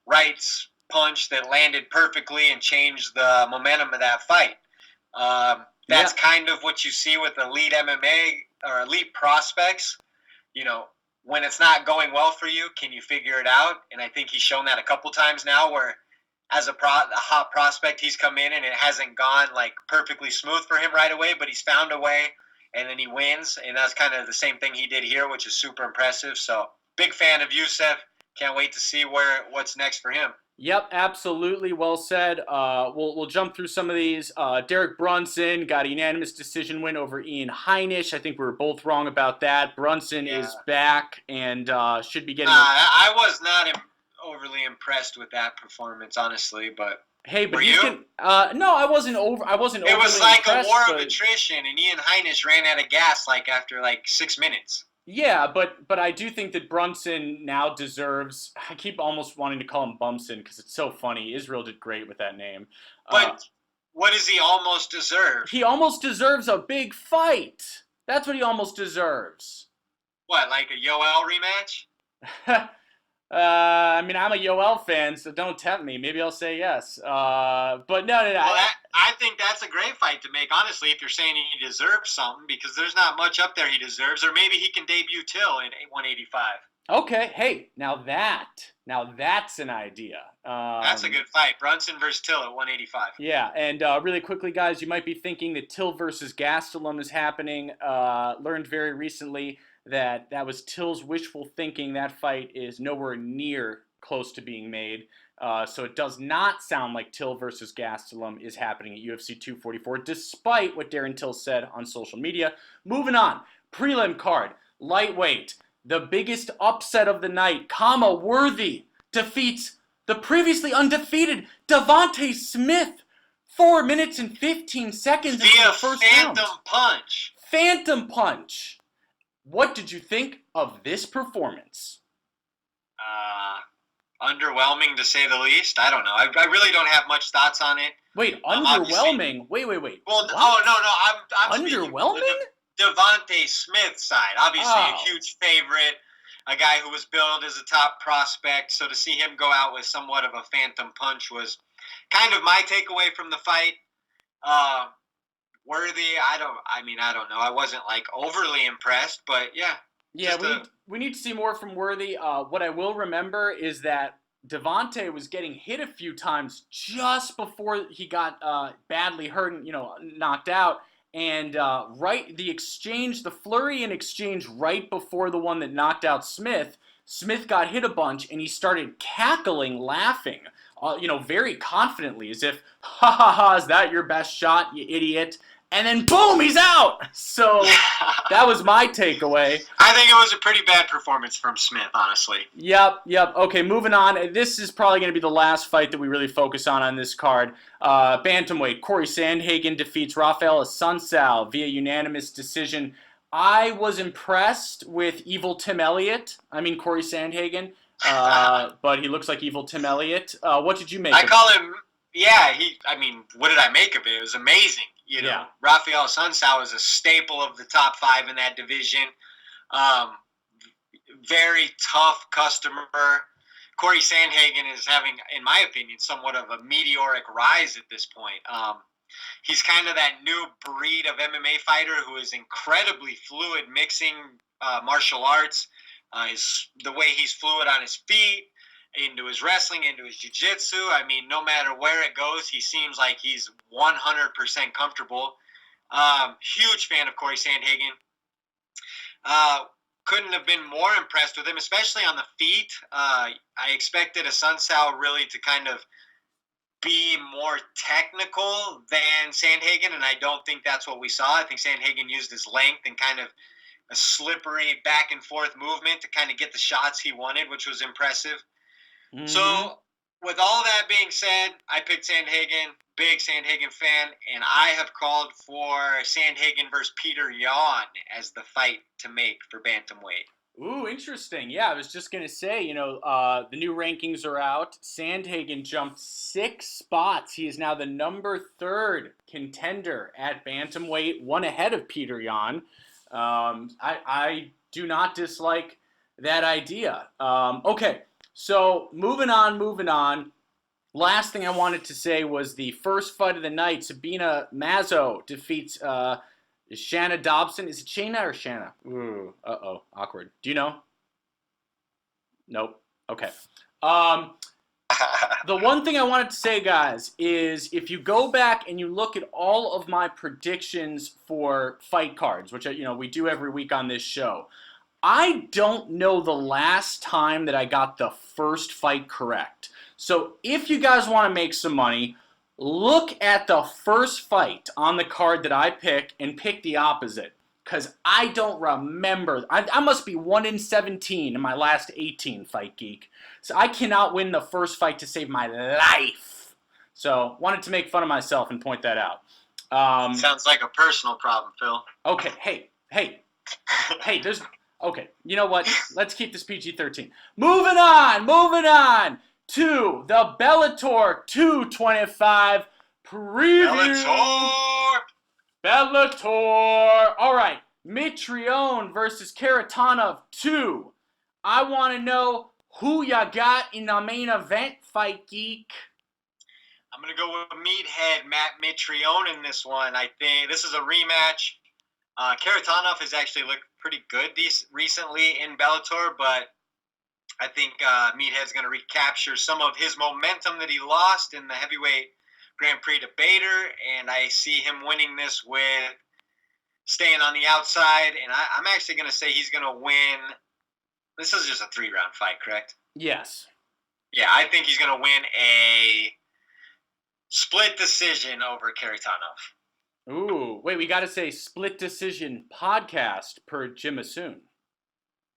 rights punch that landed perfectly and changed the momentum of that fight. That's kind of what you see with elite MMA or elite prospects. When it's not going well for you, can you figure it out? And I think he's shown that a couple times now where as a hot prospect, he's come in and it hasn't gone like perfectly smooth for him right away, but he's found a way. And then he wins, and that's kind of the same thing he did here, which is super impressive. So, big fan of Youssef. Can't wait to see what's next for him. Yep, absolutely. Well said. We'll jump through some of these. Derek Brunson got a unanimous decision win over Ian Heinisch. I think we were both wrong about that. Brunson is back and should be getting... I was not overly impressed with that performance, honestly, but... Hey, but you can. No, I wasn't over. It was like a war of attrition, and Ian Heinisch ran out of gas after 6 minutes. Yeah, but I do think that Brunson now deserves. I keep almost wanting to call him Bumson because it's so funny. Israel did great with that name. But what does he almost deserve? He almost deserves a big fight. That's what he almost deserves. What, like a Yoel rematch? I'm a Yoel fan, so don't tempt me. Maybe I'll say yes. But no. Well, I think that's a great fight to make, honestly, if you're saying he deserves something, because there's not much up there he deserves, or maybe he can debut Till in 185. Okay, hey, now that's an idea. That's a good fight. Brunson versus Till at 185. Yeah, and really quickly, guys, you might be thinking that Till versus Gastelum is happening. Learned very recently that was Till's wishful thinking. That fight is nowhere near close to being made. So it does not sound like Till versus Gastelum is happening at UFC 244, despite what Darren Till said on social media. Moving on, prelim card, lightweight, the biggest upset of the night. Worthy defeats the previously undefeated Devontae Smith. 4 minutes and 15 seconds into the first round. Phantom punch. What did you think of this performance? Underwhelming to say the least. I don't know. I really don't have much thoughts on it. Wait, underwhelming? Wait. Well, I'm underwhelming? The Devontae Smith side. Obviously a huge favorite, a guy who was billed as a top prospect. So to see him go out with somewhat of a phantom punch was kind of my takeaway from the fight. Worthy, I don't know. I wasn't overly impressed, but yeah. Yeah, we need to see more from Worthy. What I will remember is that Devontae was getting hit a few times just before he got badly hurt and knocked out. And the flurry and exchange right before the one that knocked out Smith got hit a bunch and he started cackling, laughing, very confidently, as if, ha ha ha, is that your best shot, you idiot? and then boom, he's out. So that was my takeaway. I think it was a pretty bad performance from Smith, honestly. Yep. Okay, moving on. This is probably going to be the last fight that we really focus on this card. Bantamweight, Corey Sandhagen defeats Rafael Assunção via unanimous decision. I was impressed with Evil Tim Elliott. I mean, Corey Sandhagen. But he looks like Evil Tim Elliott. What did you make of it? I call him, yeah, what did I make of it? It was amazing. Yeah. Rafael Assunção is a staple of the top 5 in that division. Very tough customer. Corey Sandhagen is having, in my opinion, somewhat of a meteoric rise at this point. He's kind of that new breed of MMA fighter who is incredibly fluid, mixing martial arts, the way he's fluid on his feet, into his wrestling, into his jiu-jitsu. I mean, no matter where it goes, he seems like he's 100% comfortable. Huge fan of Corey Sandhagen. Couldn't have been more impressed with him, especially on the feet. I expected Assunção really to kind of be more technical than Sandhagen, and I don't think that's what we saw. I think Sandhagen used his length and kind of a slippery back and forth movement to kind of get the shots he wanted, which was impressive. Mm-hmm. So with all that being said, I picked Sandhagen, big Sandhagen fan, and I have called for Sandhagen versus Peter Yan as the fight to make for bantamweight. Ooh, interesting. Yeah, I was just going to say, the new rankings are out. Sandhagen jumped 6 spots. He is now the number 3rd contender at bantamweight, one ahead of Peter Yan. I do not dislike that idea. Okay, so moving on. Last thing I wanted to say was the first fight of the night. Sabina Mazo defeats Shanna Dobson. Is it Shayna or Shanna? Ooh, awkward. Do you know? Nope. Okay. The one thing I wanted to say, guys, is if you go back and you look at all of my predictions for fight cards, which we do every week on this show, I don't know the last time that I got the first fight correct. So if you guys want to make some money, look at the first fight on the card that I pick and pick the opposite, because I don't remember. I must be 1 in 17 in my last 18, Fight Geek. So I cannot win the first fight to save my life. So wanted to make fun of myself and point that out. Sounds like a personal problem, Phil. Okay, hey, there's... Okay, you know what? Let's keep this PG-13. Moving on to the Bellator 225 preview. Bellator. All right, Mitrione versus Karatanov 2. I want to know who you got in the main event, Fight Geek. I'm going to go with meathead Matt Mitrione in this one. I think this is a rematch. Karatanov has actually looked pretty good recently in Bellator, but I think Meathead's going to recapture some of his momentum that he lost in the heavyweight Grand Prix debater, and I see him winning this with staying on the outside, and I'm actually going to say he's going to win. This is just a 3-round fight, correct? Yes. Yeah, I think he's going to win a split decision over Karatanov. Ooh, wait, we got to say split decision podcast per Jim Assoon.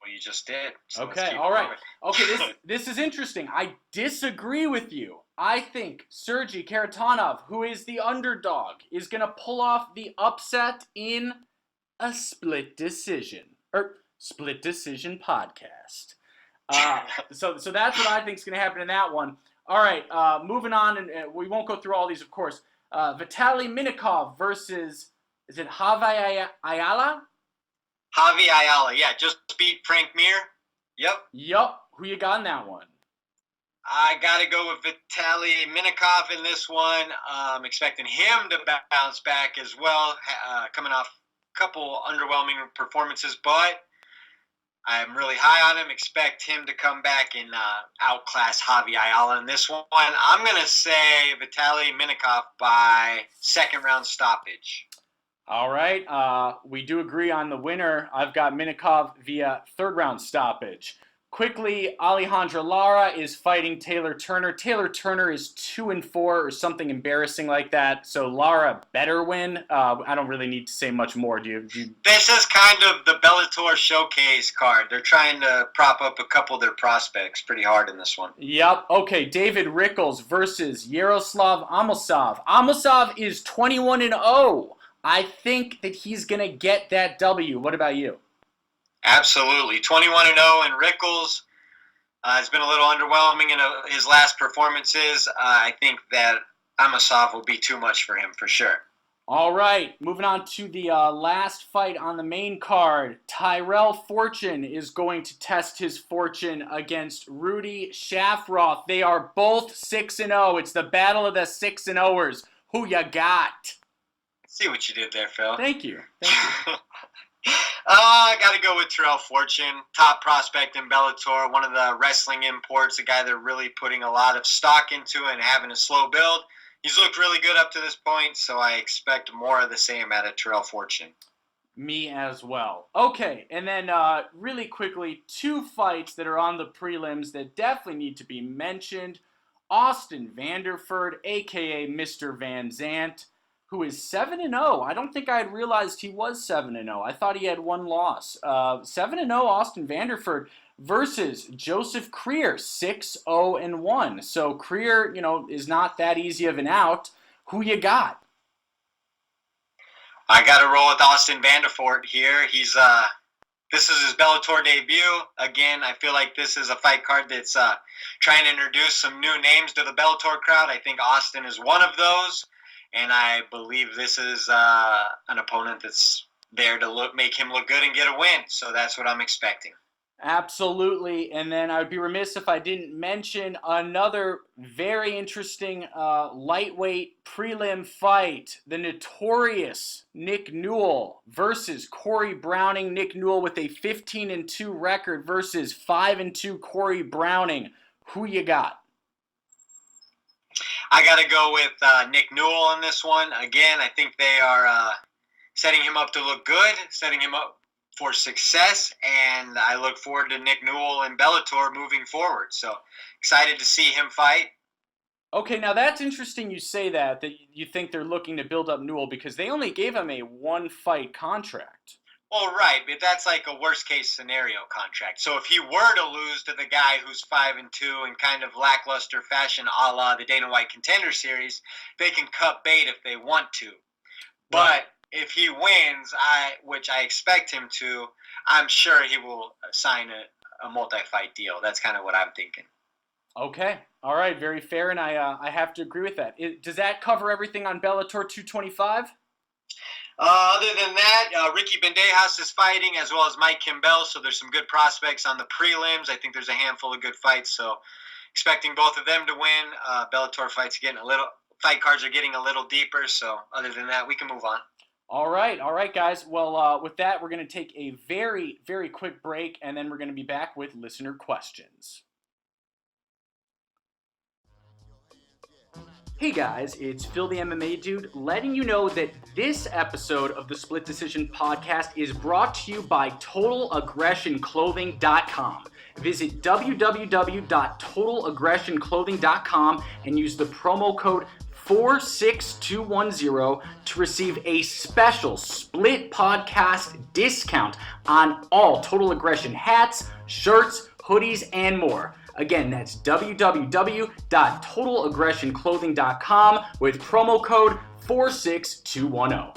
Well, you just did. So okay, all right. Okay, this is interesting. I disagree with you. I think Sergey Karatanov, who is the underdog, is going to pull off the upset in a split decision. Split decision podcast. So that's what I think is going to happen in that one. All right, moving on, and we won't go through all these, of course. Vitaly Minikov versus, is it Javi Ayala? Javi Ayala, yeah, just beat Frank Mir. Yep. Who you got in that one? I got to go with Vitaly Minikov in this one. Expecting him to bounce back as well, coming off a couple underwhelming performances, but I'm really high on him. Expect him to come back and outclass Javi Ayala in this one. I'm going to say Vitaly Minikov by 2nd round stoppage. All right. We do agree on the winner. I've got Minikov via 3rd round stoppage. Quickly, Alejandra Lara is fighting Taylor Turner. Taylor Turner is 2-4 or something embarrassing like that. So Lara better win. I don't really need to say much more. Do you? This is kind of the Bellator showcase card. They're trying to prop up a couple of their prospects pretty hard in this one. Yep. Okay. David Rickles versus Yaroslav Amosov. Amosov is 21-0. I think that he's gonna get that W. What about you? Absolutely. 21-0, and Rickles has been a little underwhelming in his last performances. I think that Amosov will be too much for him for sure. All right, moving on to the last fight on the main card. Tyrell Fortune is going to test his fortune against Rudy Shafroth. They are both 6-0. It's the battle of the 6-0ers. Who you got? See what you did there, Phil. Thank you. I got to go with Tyrell Fortune, top prospect in Bellator, one of the wrestling imports, a guy they're really putting a lot of stock into and having a slow build. He's looked really good up to this point, so I expect more of the same out of Tyrell Fortune. Me as well. Okay, and then really quickly, 2 fights that are on the prelims that definitely need to be mentioned. Austin Vanderford, a.k.a. Mr. Van Zant, who is 7-0. I don't think I had realized he was 7-0. I thought he had 1 loss. 7-0 Austin Vanderford versus Joseph Creer, 6-0-1. So Creer, is not that easy of an out. Who you got? I got to roll with Austin Vanderford here. This is his Bellator debut. Again, I feel like this is a fight card that's trying to introduce some new names to the Bellator crowd. I think Austin is one of those. And I believe this is an opponent that's there to make him look good and get a win. So that's what I'm expecting. Absolutely. And then I would be remiss if I didn't mention another very interesting lightweight prelim fight. The notorious Nick Newell versus Corey Browning. Nick Newell with a 15-2 record versus 5-2 Corey Browning. Who you got? I got to go with Nick Newell on this one. Again, I think they are setting him up to look good, setting him up for success, and I look forward to Nick Newell and Bellator moving forward. So excited to see him fight. Okay, now that's interesting you say that you think they're looking to build up Newell because they only gave him a 1-fight contract. Well, right, but that's like a worst-case scenario contract. So if he were to lose to the guy who's 5-2 in kind of lackluster fashion, a la the Dana White Contender Series, they can cut bait if they want to. But if he wins, which I expect him to, I'm sure he will sign a multi-fight deal. That's kind of what I'm thinking. Okay, all right, very fair, and I have to agree with that. Does that cover everything on Bellator 225? Other than that, Ricky Bandejas is fighting, as well as Mike Kimbell, so there's some good prospects on the prelims. I think there's a handful of good fights, so expecting both of them to win. Bellator fight cards are getting a little deeper, so other than that, we can move on. All right, guys. Well, with that, we're going to take a very, very quick break, and then we're going to be back with listener questions. Hey guys, it's Phil the MMA Dude letting you know that this episode of the Split Decision Podcast is brought to you by TotalAggressionClothing.com. Visit www.TotalAggressionClothing.com and use the promo code 46210 to receive a special Split Podcast discount on all Total Aggression hats, shirts, hoodies, and more. Again, that's www.TotalAggressionClothing.com with promo code 46210.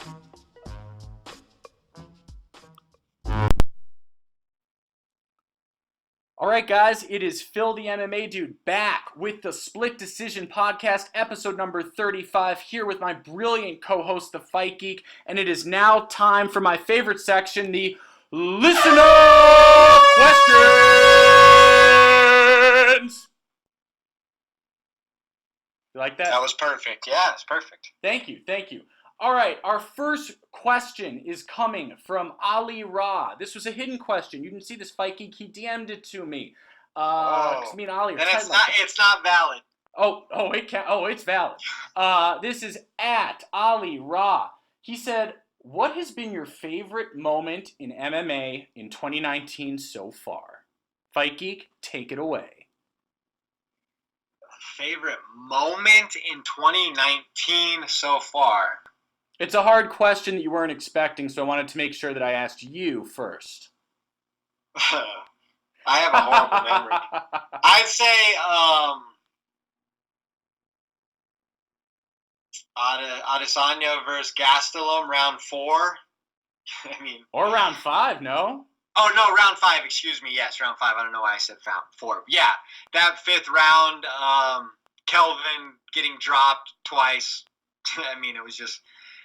All right, guys, it is Phil the MMA Dude back with the Split Decision Podcast, episode number 35, here with my brilliant co-host, the Fight Geek, and it is now time for my favorite section, the Listener Questions! You like that? That was perfect. Yeah, it's perfect. Thank you. All right, our first question is coming from Ali Ra. This was a hidden question. You didn't see this, Fight Geek. He DM'd it to me. Me and Ali are then it's not valid. It's valid. This is at Ali Ra. He said, what has been your favorite moment in MMA in 2019 so far? Fight Geek, take it away. Favorite moment in 2019 so far? It's a hard question that you weren't expecting, so I wanted to make sure that I asked you first. I have a horrible memory. I'd say Adesanya versus Gastelum, round 4. I mean, or round 5, no? Oh no, round 5. Excuse me. Yes, round 5. I don't know why I said 4. Yeah, that 5th round, Kelvin getting dropped twice. I mean, it was just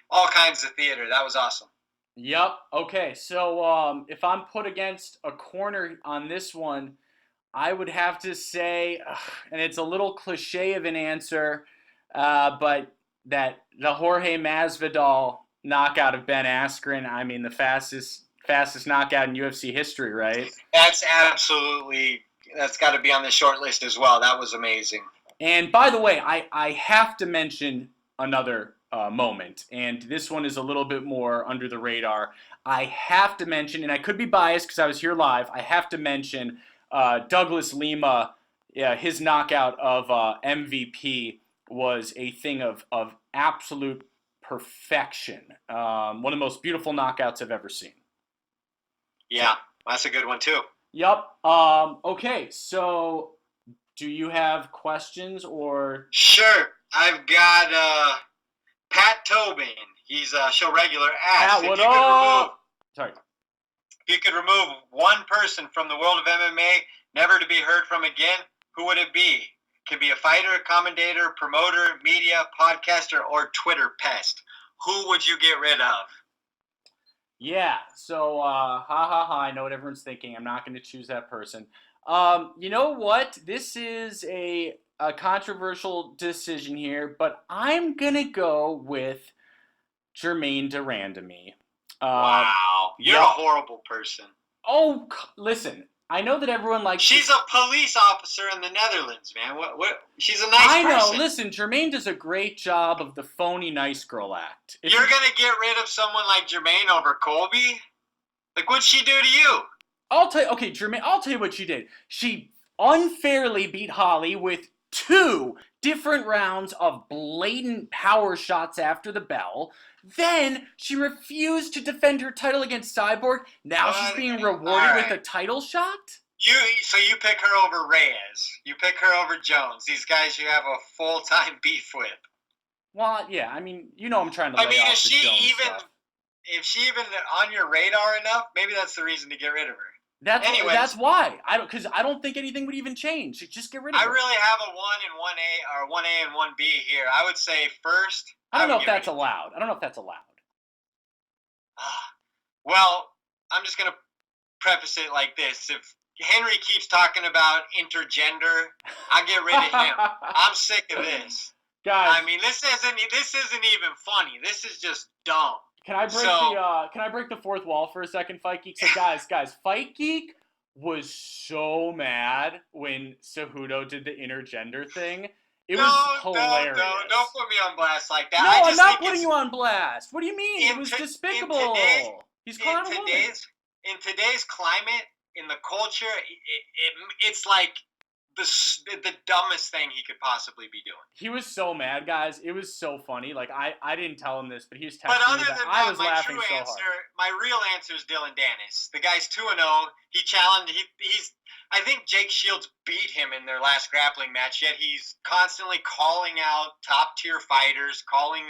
all kinds of theater. That was awesome. Yep. Okay. So if I'm put against a corner on this one, I would have to say, and it's a little cliche of an answer, but that the Jorge Masvidal knockout of Ben Askren. I mean, the fastest knockout in UFC history, right? That's got to be on the short list as well. That was amazing. And by the way, I have to mention another moment, and this one is a little bit more under the radar. I have to mention, and I could be biased because I was here live, I have to mention Douglas Lima. Yeah, his knockout of MVP was a thing of absolute perfection. One of the most beautiful knockouts I've ever seen. Yeah, that's a good one too. Yep. Okay, so do you have questions or? Sure. I've got Pat Tobin. He's a show regular. Asked Pat, what up? Sorry. If you could remove one person from the world of MMA, never to be heard from again, who would it be? Could be a fighter, commentator, promoter, media, podcaster, or Twitter pest. Who would you get rid of? Yeah, so I know what everyone's thinking. I'm not going to choose that person. You know what? This is a controversial decision here, but I'm going to go with Jermaine Durandamy. Wow, you're a horrible person. Oh, listen, I know that everyone likes. She's a police officer in the Netherlands, man. What? She's a nice person. I know. Listen, Jermaine does a great job of the phony nice girl act. You're gonna get rid of someone like Jermaine over Colby? Like, what'd she do to you? I'll tell you. Okay, Jermaine. I'll tell you what she did. She unfairly beat Holly with 2 different rounds of blatant power shots after the bell. Then she refused to defend her title against Cyborg. Now she's being rewarded with a title shot? So you pick her over Reyes. You pick her over Jones. These guys you have a full-time beef with. Well, yeah, I mean, you know I'm trying to lay off the Jones stuff. If she even on your radar enough, maybe that's the reason to get rid of her. That's why. Because I don't think anything would even change. Just get rid of her. I really have a 1 and 1A or 1A and 1B here. I would say first. I don't know if that's allowed. Well, I'm just gonna preface it like this: if Henry keeps talking about intergender, I'll get rid of him. I'm sick of this. Guys, I mean, this isn't even funny. This is just dumb. Can I break the fourth wall for a second, Fight Geek? So guys, Fight Geek was so mad when Cejudo did the intergender thing. It was hilarious. Don't put me on blast like that. No, I'm not putting you on blast. What do you mean? It was despicable. He's calling a woman. In today's climate, in the culture, it's like the dumbest thing he could possibly be doing. He was so mad, guys. It was so funny. Like I didn't tell him this, but he was texting me that. I was laughing so hard. My real answer is Dylan Dennis. The guy's 2-0. He challenged. I think Jake Shields beat him in their last grappling match. Yet he's constantly calling out top tier fighters, calling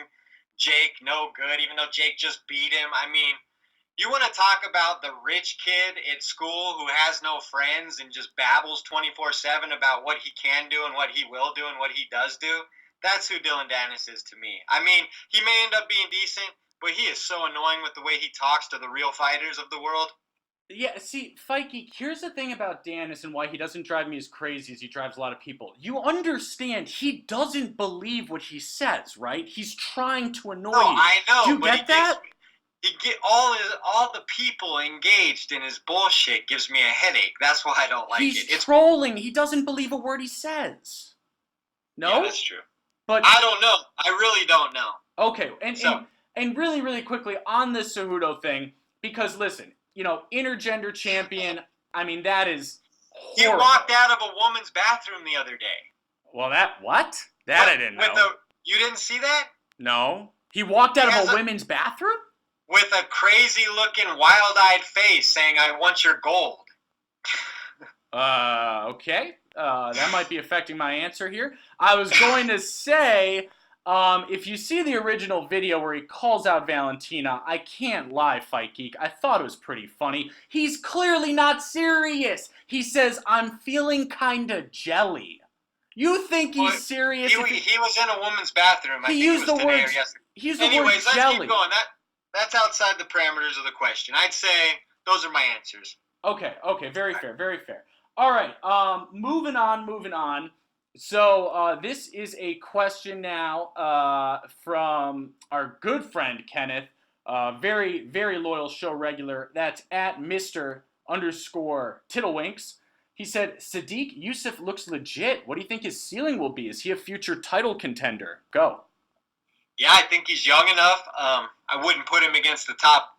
Jake no good, even though Jake just beat him. I mean, you want to talk about the rich kid at school who has no friends and just babbles 24/7 about what he can do and what he will do and what he does do? That's who Dylan Dennis is to me. I mean, he may end up being decent, but he is so annoying with the way he talks to the real fighters of the world. Yeah, see, Fight Geek, here's the thing about Dennis and why he doesn't drive me as crazy as he drives a lot of people. You understand he doesn't believe what he says, right? He's trying to annoy you. I know. Do you get that? He get all the people engaged in his bullshit gives me a headache. That's why I don't like it. He's trolling. He doesn't believe a word he says. No? Yeah, that's true. But I don't know. I really don't know. Okay, and really, really quickly on this Cejudo thing, because listen, intergender champion, I mean, that is He walked out of a woman's bathroom the other day. Well, I didn't know. You didn't see that? No. He walked out of a women's bathroom? With a crazy-looking, wild-eyed face saying, "I want your gold." Okay. That might be affecting my answer here. I was going to say, if you see the original video where he calls out Valentina, I can't lie, Fight Geek, I thought it was pretty funny. He's clearly not serious. He says, "I'm feeling kinda jelly." You think he's serious? He was in a woman's bathroom. He used the word jelly. Let's keep going. That's outside the parameters of the question. I'd say those are my answers. Okay, very fair. All right, moving on. So this is a question now from our good friend Kenneth, very, very loyal show regular. That's at Mr_Tittlewinks. He said, Sadiq Youssef looks legit. What do you think his ceiling will be? Is he a future title contender? Go. Yeah, I think he's young enough. I wouldn't put him against the top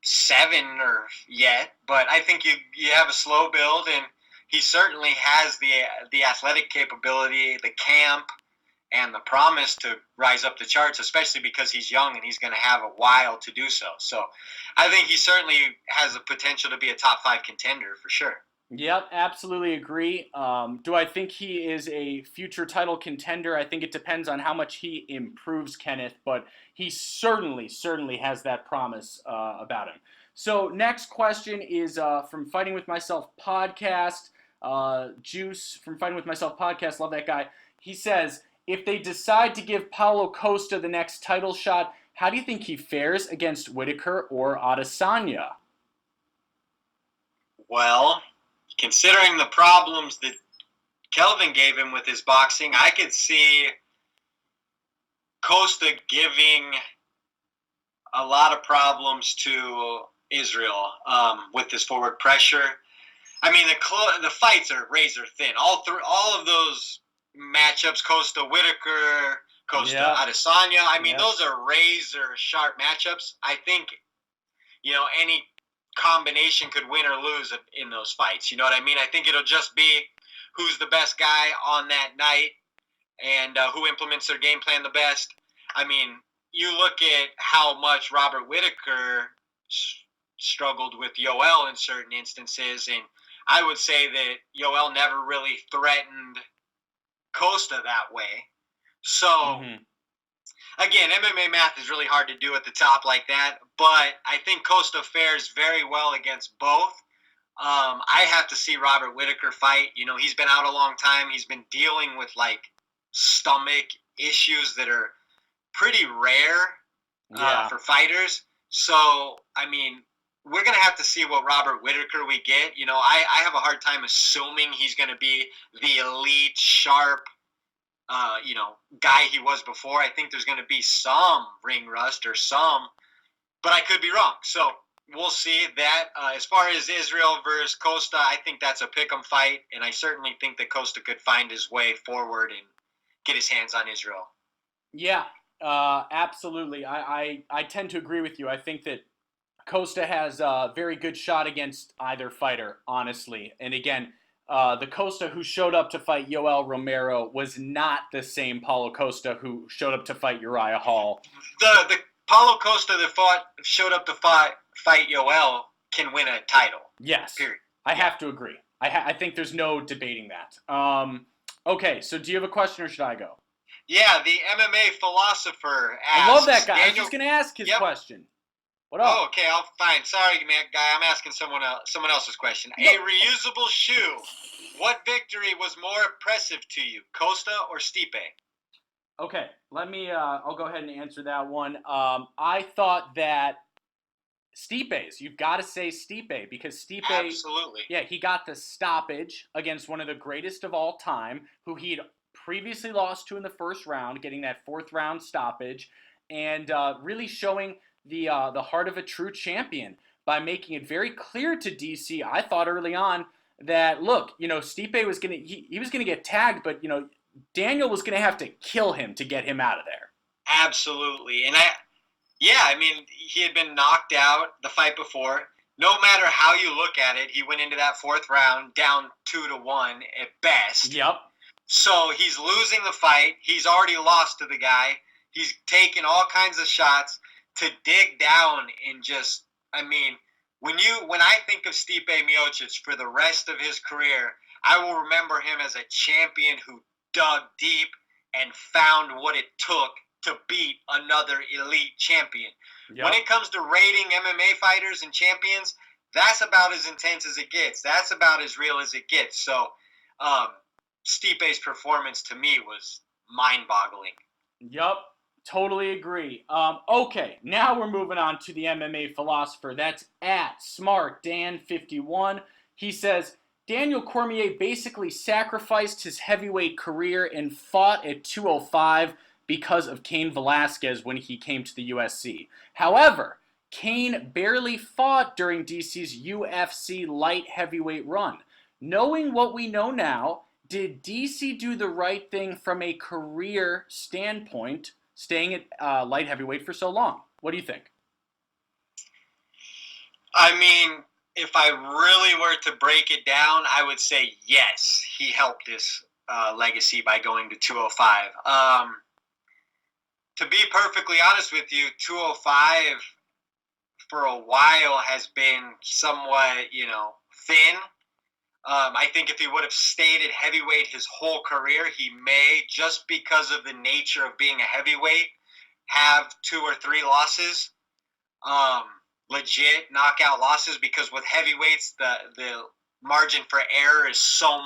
7 yet, but I think you have a slow build, and he certainly has the athletic capability, the camp, and the promise to rise up the charts, especially because he's young and he's going to have a while to do so. So I think he certainly has the potential to be a top 5 contender for sure. Yep, absolutely agree. Do I think he is a future title contender? I think it depends on how much he improves, Kenneth, but he certainly has that promise about him. So next question is from Fighting With Myself podcast. Juice from Fighting With Myself podcast, love that guy. He says, if they decide to give Paulo Costa the next title shot, how do you think he fares against Whitaker or Adesanya? Well, considering the problems that Kelvin gave him with his boxing, I could see Costa giving a lot of problems to Israel with his forward pressure. I mean, the fights are razor thin. All of those matchups, Costa Whitaker, Costa Adesanya, I mean, those are razor sharp matchups. I think, any combination could win or lose in those fights. You know what I mean? I think it'll just be who's the best guy on that night and who implements their game plan the best. I mean, you look at how much Robert Whitaker struggled with Yoel in certain instances, and I would say that Yoel never really threatened Costa that way. So, again, MMA math is really hard to do at the top like that, but I think Costa fares very well against both. I have to see Robert Whitaker fight. He's been out a long time. He's been dealing with, stomach issues that are pretty rare for fighters. So, I mean, we're going to have to see what Robert Whitaker we get. I have a hard time assuming he's going to be the elite, sharp, guy he was before. I think there's going to be some ring rust but I could be wrong. So we'll see that. As far as Israel versus Costa, I think that's a pick'em fight, and I certainly think that Costa could find his way forward and get his hands on Israel. Yeah, absolutely. I tend to agree with you. I think that Costa has a very good shot against either fighter, honestly. And again, the Costa who showed up to fight Yoel Romero was not the same Paulo Costa who showed up to fight Uriah Hall. The Paulo Costa that showed up to fight Yoel can win a title. Yes, period. I have to agree. I think there's no debating that. Okay, so do you have a question or should I go? Yeah, the MMA philosopher asks. I love that guy. I was just going to ask his question. What up? Oh, okay, fine. Sorry, man, guy. I'm asking someone else's question. A reusable shoe. What victory was more impressive to you, Costa or Stipe? Okay, let me. I'll go ahead and answer that one. I thought that Stipe's. You've got to say Stipe because Stipe. Absolutely. Yeah, he got the stoppage against one of the greatest of all time, who he'd previously lost to in the first round, getting that 4th round stoppage, and really showing the heart of a true champion by making it very clear to DC. I thought early on that, look, Stipe was he was gonna get tagged, but Daniel was gonna have to kill him to get him out of there. Absolutely, and I mean, he had been knocked out the fight before. no matter how you look at it, he went into that fourth round down 2-1 at best. Yep. So he's losing the fight. He's already lost to the guy. He's taken all kinds of shots to dig down and just, I mean, when I think of Stipe Miocic for the rest of his career, I will remember him as a champion who dug deep and found what it took to beat another elite champion. Yep. When it comes to rating MMA fighters and champions, that's about as intense as it gets. That's about as real as it gets. So, Stipe's performance to me was mind-boggling. Yup, totally agree. Okay, now we're moving on to the MMA philosopher. That's at SmartDan51. He says, Daniel Cormier basically sacrificed his heavyweight career and fought at 205 because of Cain Velasquez when he came to the UFC. However, Cain barely fought during DC's UFC light heavyweight run. Knowing what we know now, did DC do the right thing from a career standpoint, staying at light heavyweight for so long? What do you think? I mean, if I really were to break it down, I would say yes, he helped his legacy by going to 205. To be perfectly honest with you, 205 for a while has been somewhat, thin. I think if he would have stayed at heavyweight his whole career, he may, just because of the nature of being a heavyweight, have 2 or 3 losses, legit knockout losses, because with heavyweights, the margin for error is so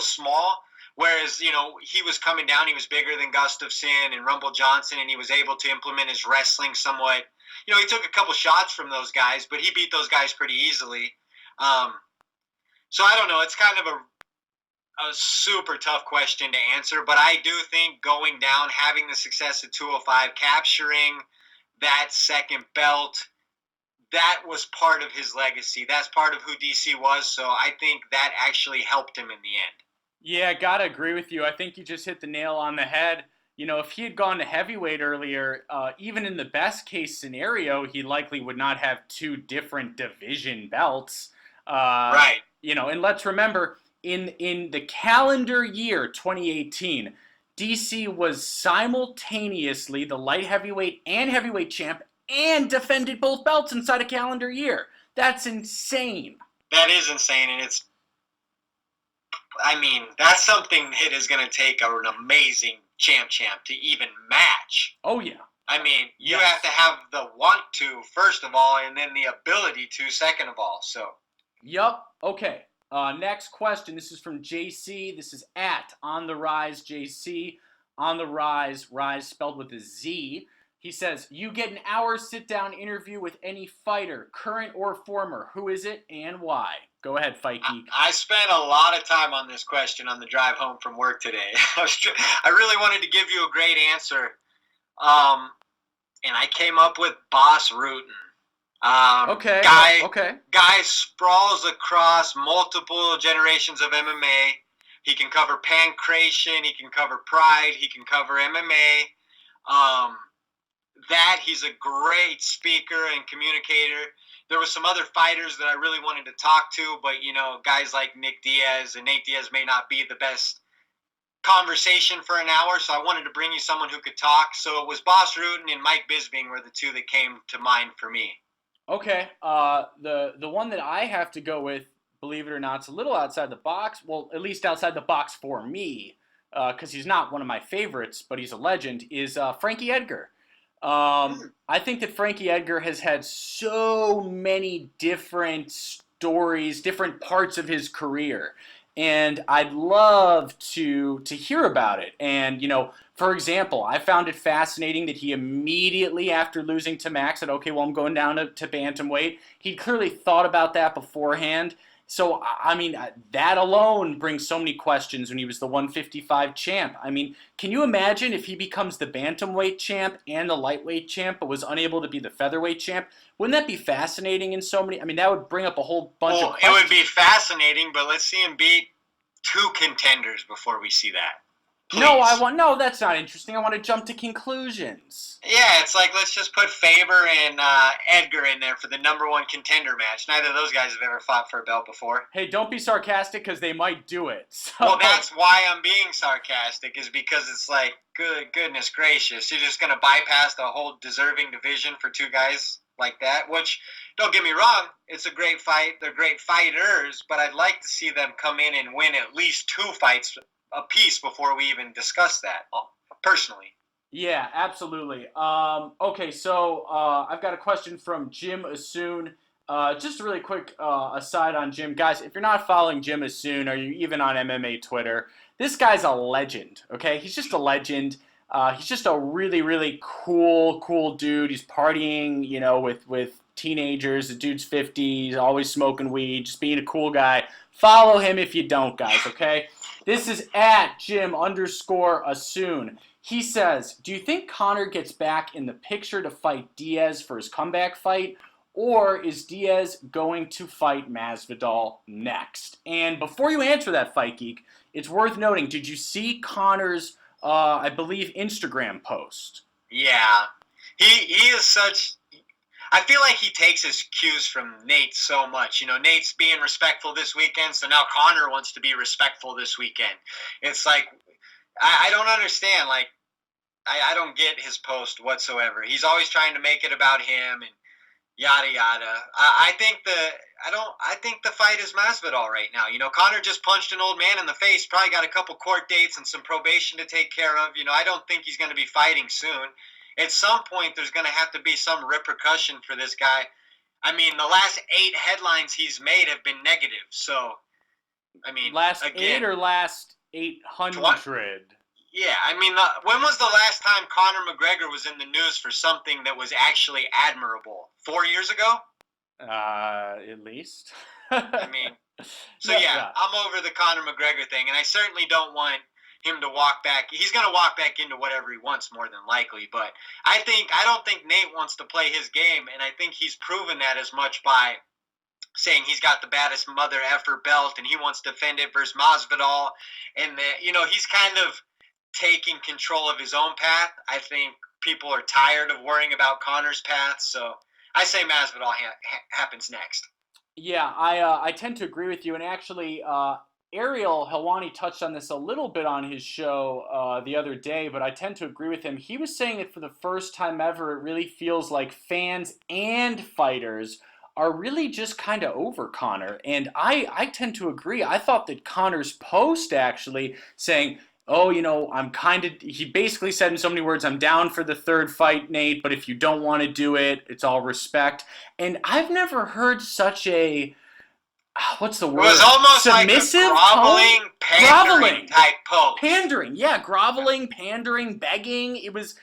small. Whereas, he was coming down, he was bigger than Gustafsson and Rumble Johnson, and he was able to implement his wrestling somewhat. He took a couple shots from those guys, but he beat those guys pretty easily. So I don't know. It's kind of a super tough question to answer, but I do think going down, having the success at 205, capturing that second belt, that was part of his legacy. That's part of who DC was, so I think that actually helped him in the end. Yeah, gotta agree with you. I think you just hit the nail on the head. If he had gone to heavyweight earlier, even in the best case scenario, he likely would not have 2 different division belts. Right. And let's remember, in the calendar year 2018, DC was simultaneously the light heavyweight and heavyweight champ and defended both belts inside a calendar year. That's insane. That is insane, and that's something that is going to take an amazing champ to even match. Oh, yeah. You have to have the want to, first of all, and then the ability to, second of all. So. Yup. Okay. Next question. This is from JC. This is at On The Rise JC. On The Rise, Rise spelled with a Z. He says, you get an hour sit-down interview with any fighter, current or former. Who is it and why? Go ahead, Fight Geek. I spent a lot of time on this question on the drive home from work today. I really wanted to give you a great answer. And I came up with Boss Rutten. Okay. Guy sprawls across multiple generations of MMA. He can cover pancration. He can cover pride. He can cover MMA. He's a great speaker and communicator. There were some other fighters that I really wanted to talk to, but, guys like Nick Diaz and Nate Diaz may not be the best conversation for an hour, so I wanted to bring you someone who could talk. So it was Boss Rutten and Mike Bisping were the 2 that came to mind for me. Okay. The one that I have to go with, believe it or not, it's a little outside the box. Well, at least outside the box for me, because he's not one of my favorites, but he's a legend, is Frankie Edgar. I think that Frankie Edgar has had so many different stories, different parts of his career, and I'd love to hear about it. And, for example, I found it fascinating that he immediately after losing to Max said, okay, well, I'm going down to bantamweight. He clearly thought about that beforehand. So, that alone brings so many questions when he was the 155 champ. Can you imagine if he becomes the bantamweight champ and the lightweight champ but was unable to be the featherweight champ? Wouldn't that be fascinating in so many? That would bring up a whole bunch of questions. It would be fascinating, but let's see him beat 2 contenders before we see that. Please. No, that's not interesting. I want to jump to conclusions. Yeah, it's like let's just put Faber and Edgar in there for the #1 contender match. Neither of those guys have ever fought for a belt before. Hey, don't be sarcastic because they might do it. So. Well, that's why I'm being sarcastic, is because it's like, goodness gracious, you're just going to bypass the whole deserving division for two guys like that, which, don't get me wrong, it's a great fight. They're great fighters, but I'd like to see them come in and win at least 2 fights apiece before we even discuss that, personally. Yeah, absolutely. Okay, so I've got a question from Jim Asoon. Just a really quick aside on Jim. Guys, if you're not following Jim Asoon or you're even on MMA Twitter, this guy's a legend, okay? He's just a legend. He's just a really, really cool dude. He's partying, with teenagers. The dude's 50. He's always smoking weed, just being a cool guy. Follow him if you don't, guys, okay? This is at Jim_Asoon. He says, do you think Conor gets back in the picture to fight Diaz for his comeback fight, or is Diaz going to fight Masvidal next? And before you answer that, Fight Geek, it's worth noting, did you see Conor's, I believe, Instagram post? Yeah. He is such... I feel like he takes his cues from Nate so much. Nate's being respectful this weekend, so now Conor wants to be respectful this weekend. It's like, I don't understand. Like, I don't get his post whatsoever. He's always trying to make it about him and yada yada. I think the fight is Masvidal right now. Conor just punched an old man in the face. Probably got a couple court dates and some probation to take care of. I don't think he's going to be fighting soon. At some point, there's going to have to be some repercussion for this guy. I mean, the last 8 headlines he's made have been negative. So, I mean, last again, 8 or last 800? Yeah, I mean, when was the last time Conor McGregor was in the news for something that was actually admirable? 4 years ago? At least. I mean, so yeah, I'm over the Conor McGregor thing, and I certainly don't want him to walk back. He's going to walk back into whatever he wants more than likely, but I don't think Nate wants to play his game, and I think he's proven that as much by saying he's got the baddest mother effer belt and he wants to defend it versus Masvidal, and he's kind of taking control of his own path. I think people are tired of worrying about Conor's path, so I say Masvidal happens next. Yeah, I tend to agree with you, and actually, Ariel Helwani touched on this a little bit on his show the other day, but I tend to agree with him. He was saying that for the first time ever, it really feels like fans and fighters are really just kind of over Conor, and I tend to agree. I thought that Conor's post actually saying, oh, he basically said in so many words, I'm down for the 3rd fight, Nate, but if you don't want to do it, it's all respect. And I've never heard such a, what's the word? It was almost submissive, like a pandering type post. Pandering, yeah, groveling, pandering, begging. It was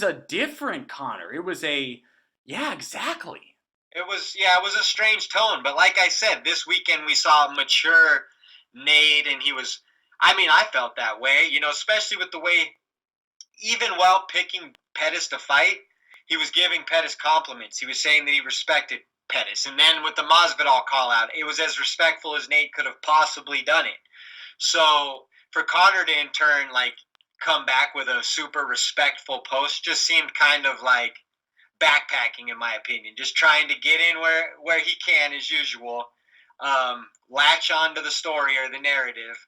a different Conor. It was yeah, exactly. It was a strange tone, but like I said, this weekend we saw a mature Nate, and I felt that way, especially with the way, even while picking Pettis to fight, he was giving Pettis compliments. He was saying that he respected Pettis. And then with the Masvidal call-out, it was as respectful as Nate could have possibly done it. So for Conor to, in turn, come back with a super respectful post just seemed kind of like backpacking, in my opinion. Just trying to get in where he can, as usual, latch onto the story or the narrative.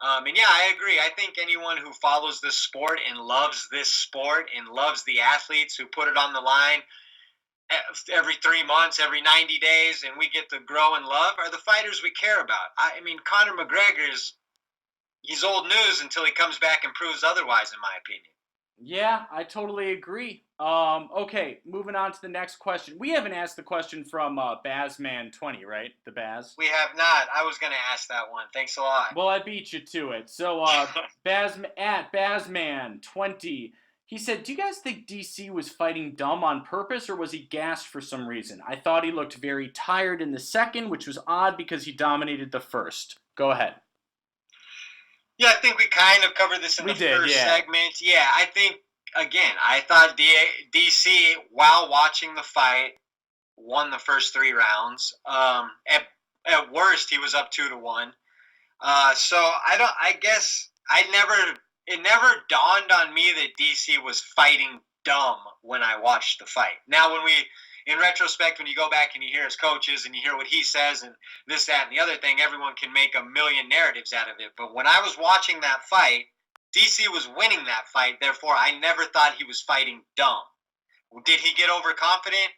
And yeah, I agree. I think anyone who follows this sport and loves this sport and loves the athletes who put it on the line every 3 months, every 90 days, and we get to grow and love are the fighters we care about. I mean, Conor McGregor's, he's old news until he comes back and proves otherwise, in my opinion. Yeah, I totally agree. Okay, moving on to the next question. We haven't asked the question from Bazman20, right? The Baz? We have not. I was going to ask that one. Thanks a lot. Well, I beat you to it. So, Bazman20, he said, do you guys think DC was fighting dumb on purpose, or was he gassed for some reason? I thought he looked very tired in the second, which was odd because he dominated the first. Go ahead. Yeah, I think we kind of covered this in the first segment. Yeah, I think, again, I thought DC, while watching the fight, won the first 3 rounds. At worst, he was up 2-1. So I guess I never it never dawned on me that DC was fighting dumb when I watched the fight. Now, in retrospect, when you go back and you hear his coaches and you hear what he says and this, that, and the other thing, everyone can make a million narratives out of it. But when I was watching that fight, DC was winning that fight. Therefore, I never thought he was fighting dumb. Did he get overconfident?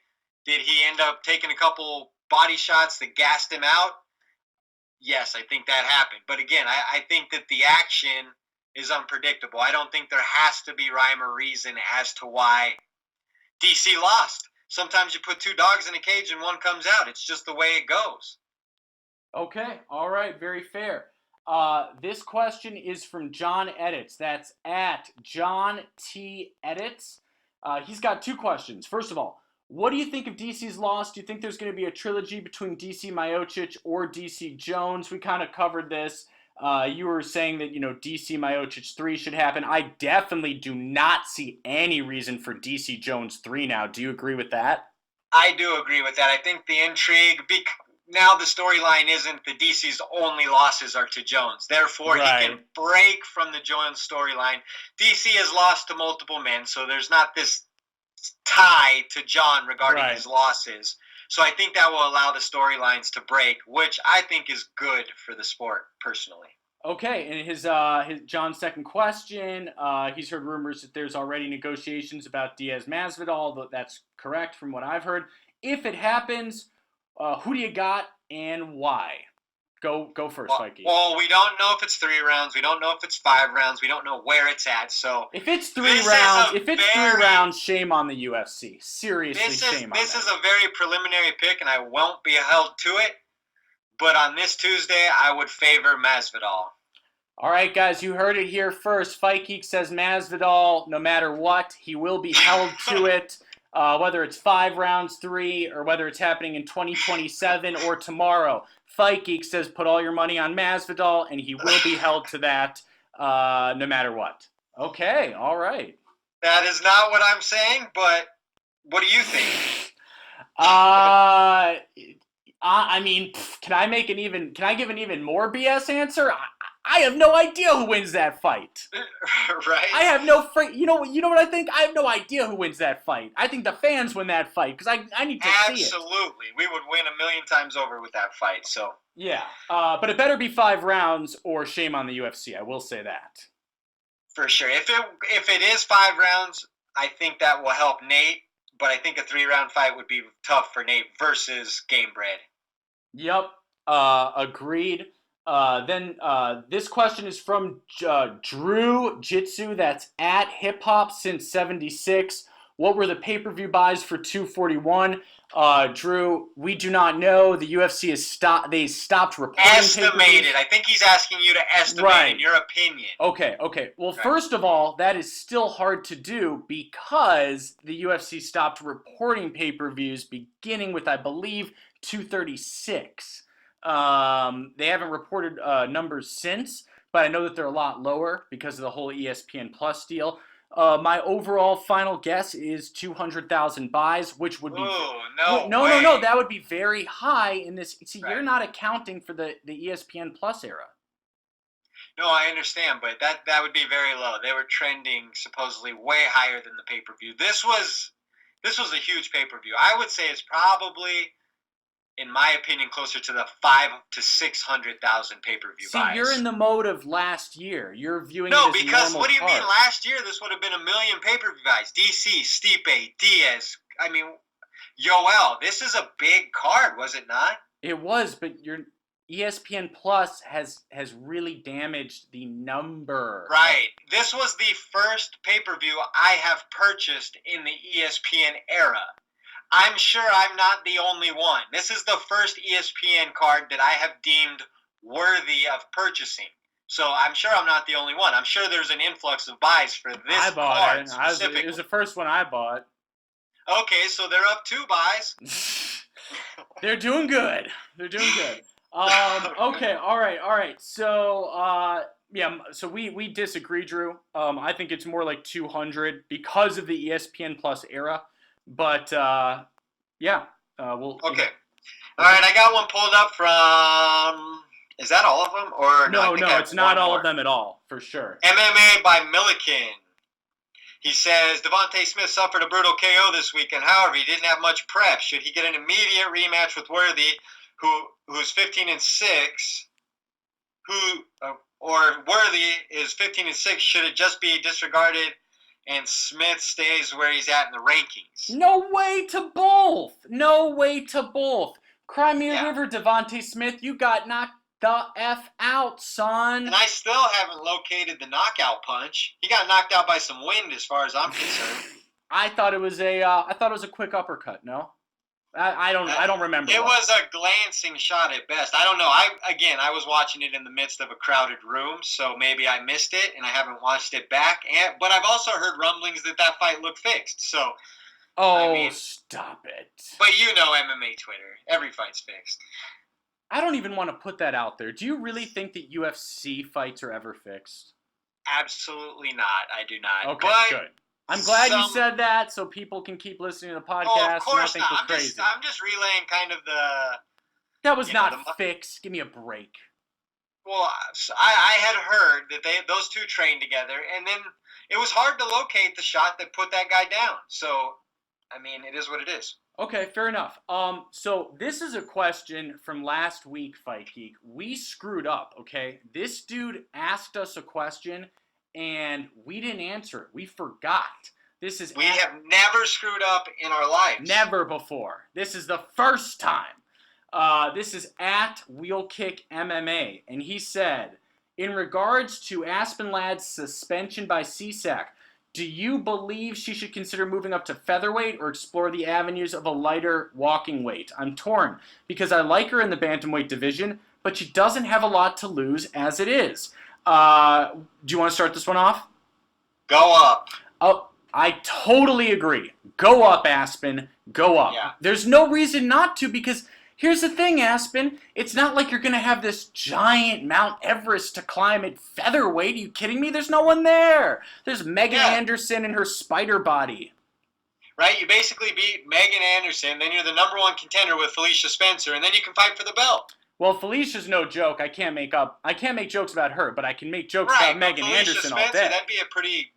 Did he end up taking a couple body shots that gassed him out? Yes, I think that happened. But again, I think that the action is unpredictable. I don't think there has to be rhyme or reason as to why DC lost. Sometimes you put two dogs in a cage and one comes out. It's just the way it goes. Okay, all right, very fair. This question is from John Edits. That's at John T. Edits. He's got two questions. First of all, what do you think of DC's loss? Do you think there's going to be a trilogy between DC Miocic or DC Jones? We kind of covered this. You were saying that, DC Miocic 3 should happen. I definitely do not see any reason for DC Jones 3 now. Do you agree with that? I do agree with that. I think the intrigue, now the storyline isn't that DC's only losses are to Jones. Therefore, right. He can break from the Jones storyline. DC has lost to multiple men, so there's not this tie to John regarding right. His losses. So I think that will allow the storylines to break, which I think is good for the sport, personally. Okay, and his John's second question, he's heard rumors that there's already negotiations about Diaz Masvidal, but that's correct from what I've heard. If it happens, who do you got and why? Go first, Mikey. Well, we don't know if it's 3 rounds. We don't know if it's 5 rounds. We don't know where it's at. So if it's 3 rounds, shame on the UFC. Seriously, shame on them. This is a very preliminary pick, and I won't be held to it. But on this Tuesday, I would favor Masvidal. All right, guys, you heard it here first. Fight Geek says Masvidal, no matter what, he will be held to it. Whether it's 5 rounds, 3, or whether it's happening in 2027 or tomorrow. Fight Geek says put all your money on Masvidal, and he will be held to that no matter what. Okay, all right. That is not what I'm saying, but what do you think? I mean, can I give an even more BS answer? I have no idea who wins that fight. Right? I have no you know what I think? I have no idea who wins that fight. I think the fans win that fight because I need to see it. Absolutely. We would win a million times over with that fight. So yeah. But it better be 5 rounds or shame on the UFC. I will say that. For sure. If it is 5 rounds, I think that will help Nate. But I think a 3-round fight would be tough for Nate versus Gamebred. Yep. Agreed. Then this question is from Drew Jitsu. That's at Hip Hop since '76. What were the pay-per-view buys for 241? Drew, we do not know. The UFC has stopped reporting estimated. I think he's asking you to estimate right. In your opinion. Okay. Well, right. First of all, that is still hard to do because the UFC stopped reporting pay-per-views beginning with, I believe, 236. They haven't reported numbers since, but I know that they're a lot lower because of the whole ESPN Plus deal. My overall final guess is 200,000 buys, which would be no. That would be very high in this. See, right. You're not accounting for the ESPN Plus era. No, I understand, but that would be very low. They were trending supposedly way higher than the pay-per-view. This was a huge pay-per-view. I would say it's probably, in my opinion, closer to the 500,000 to 600,000 pay-per-view buys. See, you're in the mode of last year. You're viewing it as because what do you mean last year? This would have been a million pay-per-view buys. DC, Stipe, Diaz. I mean, Yoel. This is a big card, was it not? It was, but your ESPN Plus has really damaged the number. Right. This was the first pay-per-view I have purchased in the ESPN era. I'm sure I'm not the only one. This is the first ESPN card that I have deemed worthy of purchasing. So I'm sure I'm not the only one. I'm sure there's an influx of buys for this card specifically. It was the first one I bought. Okay, so they're up 2 buys. They're doing good. Okay, all right. So, so we disagree, Drew. I think it's more like 200 because of the ESPN Plus era. But, we'll... Okay. All right, I got one pulled up from Is that all of them? Or No, I think I have it's not one all more. of them at all, for sure. MMA by Milliken. He says Devontae Smith suffered a brutal KO this weekend. However, he didn't have much prep. Should he get an immediate rematch with Worthy, who's 15-6, or Worthy is 15-6? Should it just be disregarded and Smith stays where he's at in the rankings? No way to both. No way to both. Crimea River, Devontae Smith, you got knocked the F out, son. And I still haven't located the knockout punch. He got knocked out by some wind, as far as I'm concerned. I thought it was a quick uppercut. No, I don't remember. It was a glancing shot at best. I don't know. I was watching it in the midst of a crowded room, so maybe I missed it and I haven't watched it back. But I've also heard rumblings that fight looked fixed. So. Stop it. But you know MMA Twitter. Every fight's fixed. I don't even want to put that out there. Do you really think that UFC fights are ever fixed? Absolutely not. I do not. Okay, good. I'm glad you said that so people can keep listening to the podcast. Oh, of course and not think we're crazy. I'm just relaying kind of the... That was not fixed. Give me a break. Well, I had heard that those two trained together, and then it was hard to locate the shot that put that guy down. So, I mean, it is what it is. Okay, fair enough. So this is a question from last week, Fight Geek. We screwed up, okay? This dude asked us a question, and we didn't answer it. We forgot. We have never screwed up in our lives. Never before. This is the first time. This is at Wheelkick MMA, and he said, in regards to Aspen Ladd's suspension by CSAC, do you believe she should consider moving up to featherweight or explore the avenues of a lighter walking weight? I'm torn because I like her in the bantamweight division, but she doesn't have a lot to lose as it is. Do you want to start this one off? Go up. Oh, I totally agree. Go up, Aspen. Go up. Yeah. There's no reason not to because here's the thing, Aspen. It's not like you're going to have this giant Mount Everest to climb at featherweight. Are you kidding me? There's no one there. There's Megan Anderson and her spider body. Right? You basically beat Megan Anderson, then you're the number one contender with Felicia Spencer, and then you can fight for the belt. Well, Felicia's no joke. I can't make jokes about her, but I can make jokes about Megan Anderson all day. That'd be a pretty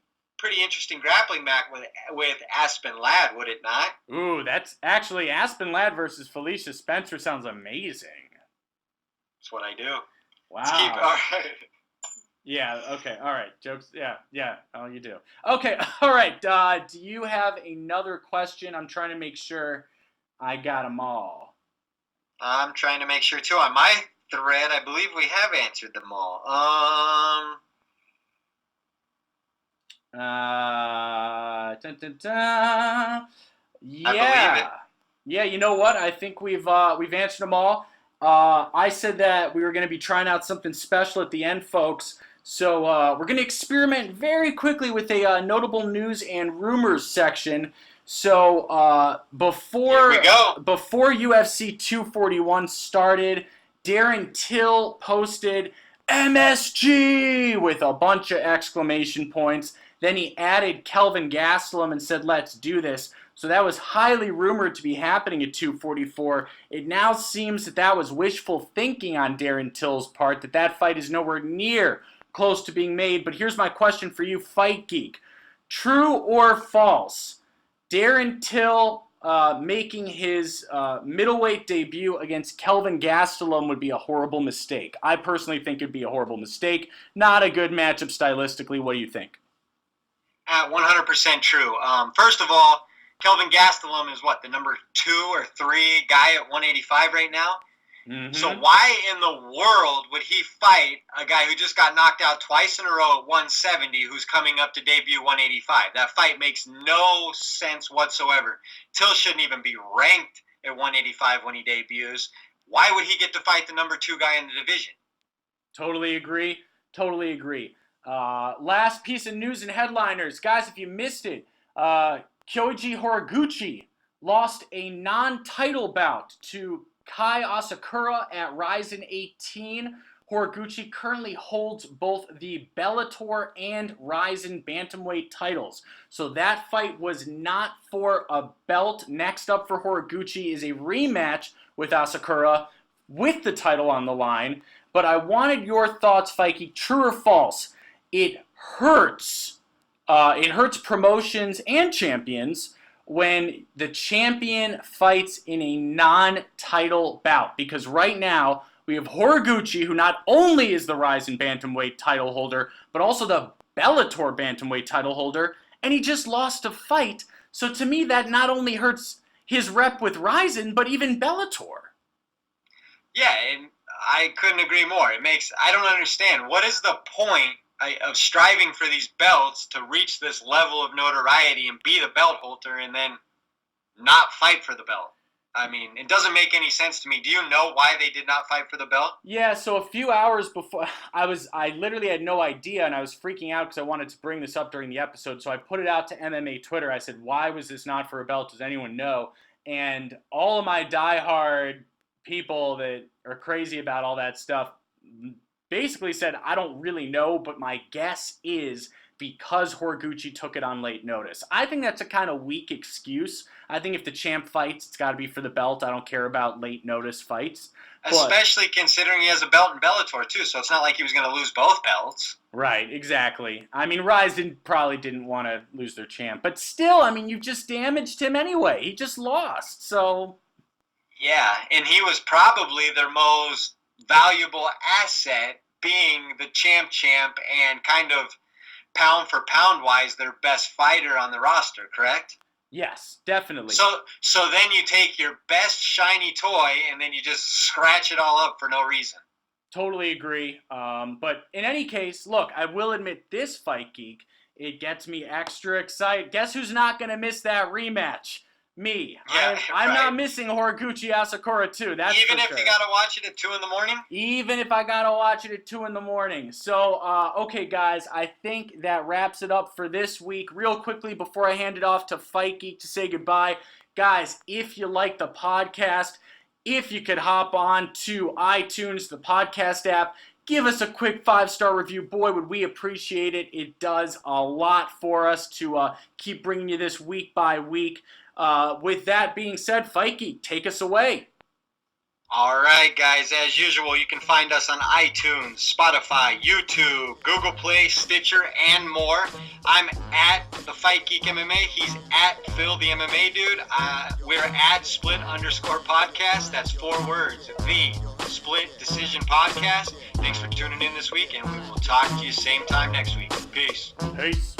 interesting grappling match with Aspen Ladd, would it not? Ooh, that's actually Aspen Ladd versus Felicia Spencer sounds amazing. That's what I do. Wow. All right. Yeah, okay, all right. Jokes, yeah. Oh, you do. Okay, all right. Do you have another question? I'm trying to make sure I got them all. I'm trying to make sure, too. On my thread, I believe we have answered them all. Yeah. Yeah, you know what? I think we've answered them all. I said that we were going to be trying out something special at the end, folks. So we're going to experiment very quickly with a notable news and rumors section. So before UFC 241 started, Darren Till posted MSG with a bunch of exclamation points. Then he added Kelvin Gastelum and said, let's do this. So that was highly rumored to be happening at 244. It now seems that was wishful thinking on Darren Till's part, that fight is nowhere near close to being made. But here's my question for you, Fight Geek. True or false? Darren Till making his middleweight debut against Kelvin Gastelum would be a horrible mistake. I personally think it would be a horrible mistake. Not a good matchup stylistically. What do you think? 100% true. First of all, Kelvin Gastelum is the number 2 or 3 guy at 185 right now? Mm-hmm. So why in the world would he fight a guy who just got knocked out twice in a row at 170 who's coming up to debut 185? That fight makes no sense whatsoever. Till shouldn't even be ranked at 185 when he debuts. Why would he get to fight the number 2 guy in the division? Totally agree. Last piece of news and headliners. Guys, if you missed it, Kyoji Horiguchi lost a non-title bout to Kai Asakura at Ryzen 18. Horiguchi currently holds both the Bellator and Ryzen bantamweight titles. So that fight was not for a belt. Next up for Horiguchi is a rematch with Asakura with the title on the line. but I wanted your thoughts, Fikey. True or false? It hurts. It hurts promotions and champions when the champion fights in a non-title bout. Because right now, we have Horiguchi, who not only is the Rizin Bantamweight title holder, but also the Bellator Bantamweight title holder, and he just lost a fight. So to me, that not only hurts his rep with Rizin, but even Bellator. Yeah, and I couldn't agree more. I don't understand. What is the point of striving for these belts to reach this level of notoriety and be the belt holder and then not fight for the belt? I mean, it doesn't make any sense to me. Do you know why they did not fight for the belt? Yeah, so a few hours before, I literally had no idea, and I was freaking out because I wanted to bring this up during the episode, so I put it out to MMA Twitter. I said, why was this not for a belt? Does anyone know? And all of my diehard people that are crazy about all that stuff basically said, I don't really know, but my guess is because Horiguchi took it on late notice. I think that's a kind of weak excuse. I think if the champ fights, it's got to be for the belt. I don't care about late notice fights. Especially considering he has a belt in Bellator, too, so it's not like he was going to lose both belts. Right, exactly. I mean, Rizin probably didn't want to lose their champ. But still, I mean, you just damaged him anyway. He just lost, so... Yeah, and he was probably their most valuable asset, being the champ and kind of pound for pound wise their best fighter on the roster, correct? Yes, definitely. So then you take your best shiny toy and then you just scratch it all up for no reason. Totally agree. But in any case, look, I will admit this, Fight Geek, it gets me extra excited. Guess who's not going to miss that rematch? Me. Yeah, I'm right. not missing Horiguchi Asakura too. That's even if sure. you gotta watch it at 2 a.m? Even if I gotta watch it at 2 a.m. So, okay, guys, I think that wraps it up for this week. Real quickly before I hand it off to Fight Geek to say goodbye, guys, if you like the podcast, if you could hop on to iTunes, the podcast app, give us a quick 5-star review. Boy, would we appreciate it. It does a lot for us to keep bringing you this week by week. With that being said, Fight Geek, take us away. All right, guys. As usual, you can find us on iTunes, Spotify, YouTube, Google Play, Stitcher, and more. I'm at the Fight Geek MMA. He's at Phil the MMA Dude. We're at Split_podcast. That's 4 words. The Split Decision Podcast. Thanks for tuning in this week, and we will talk to you same time next week. Peace. Peace.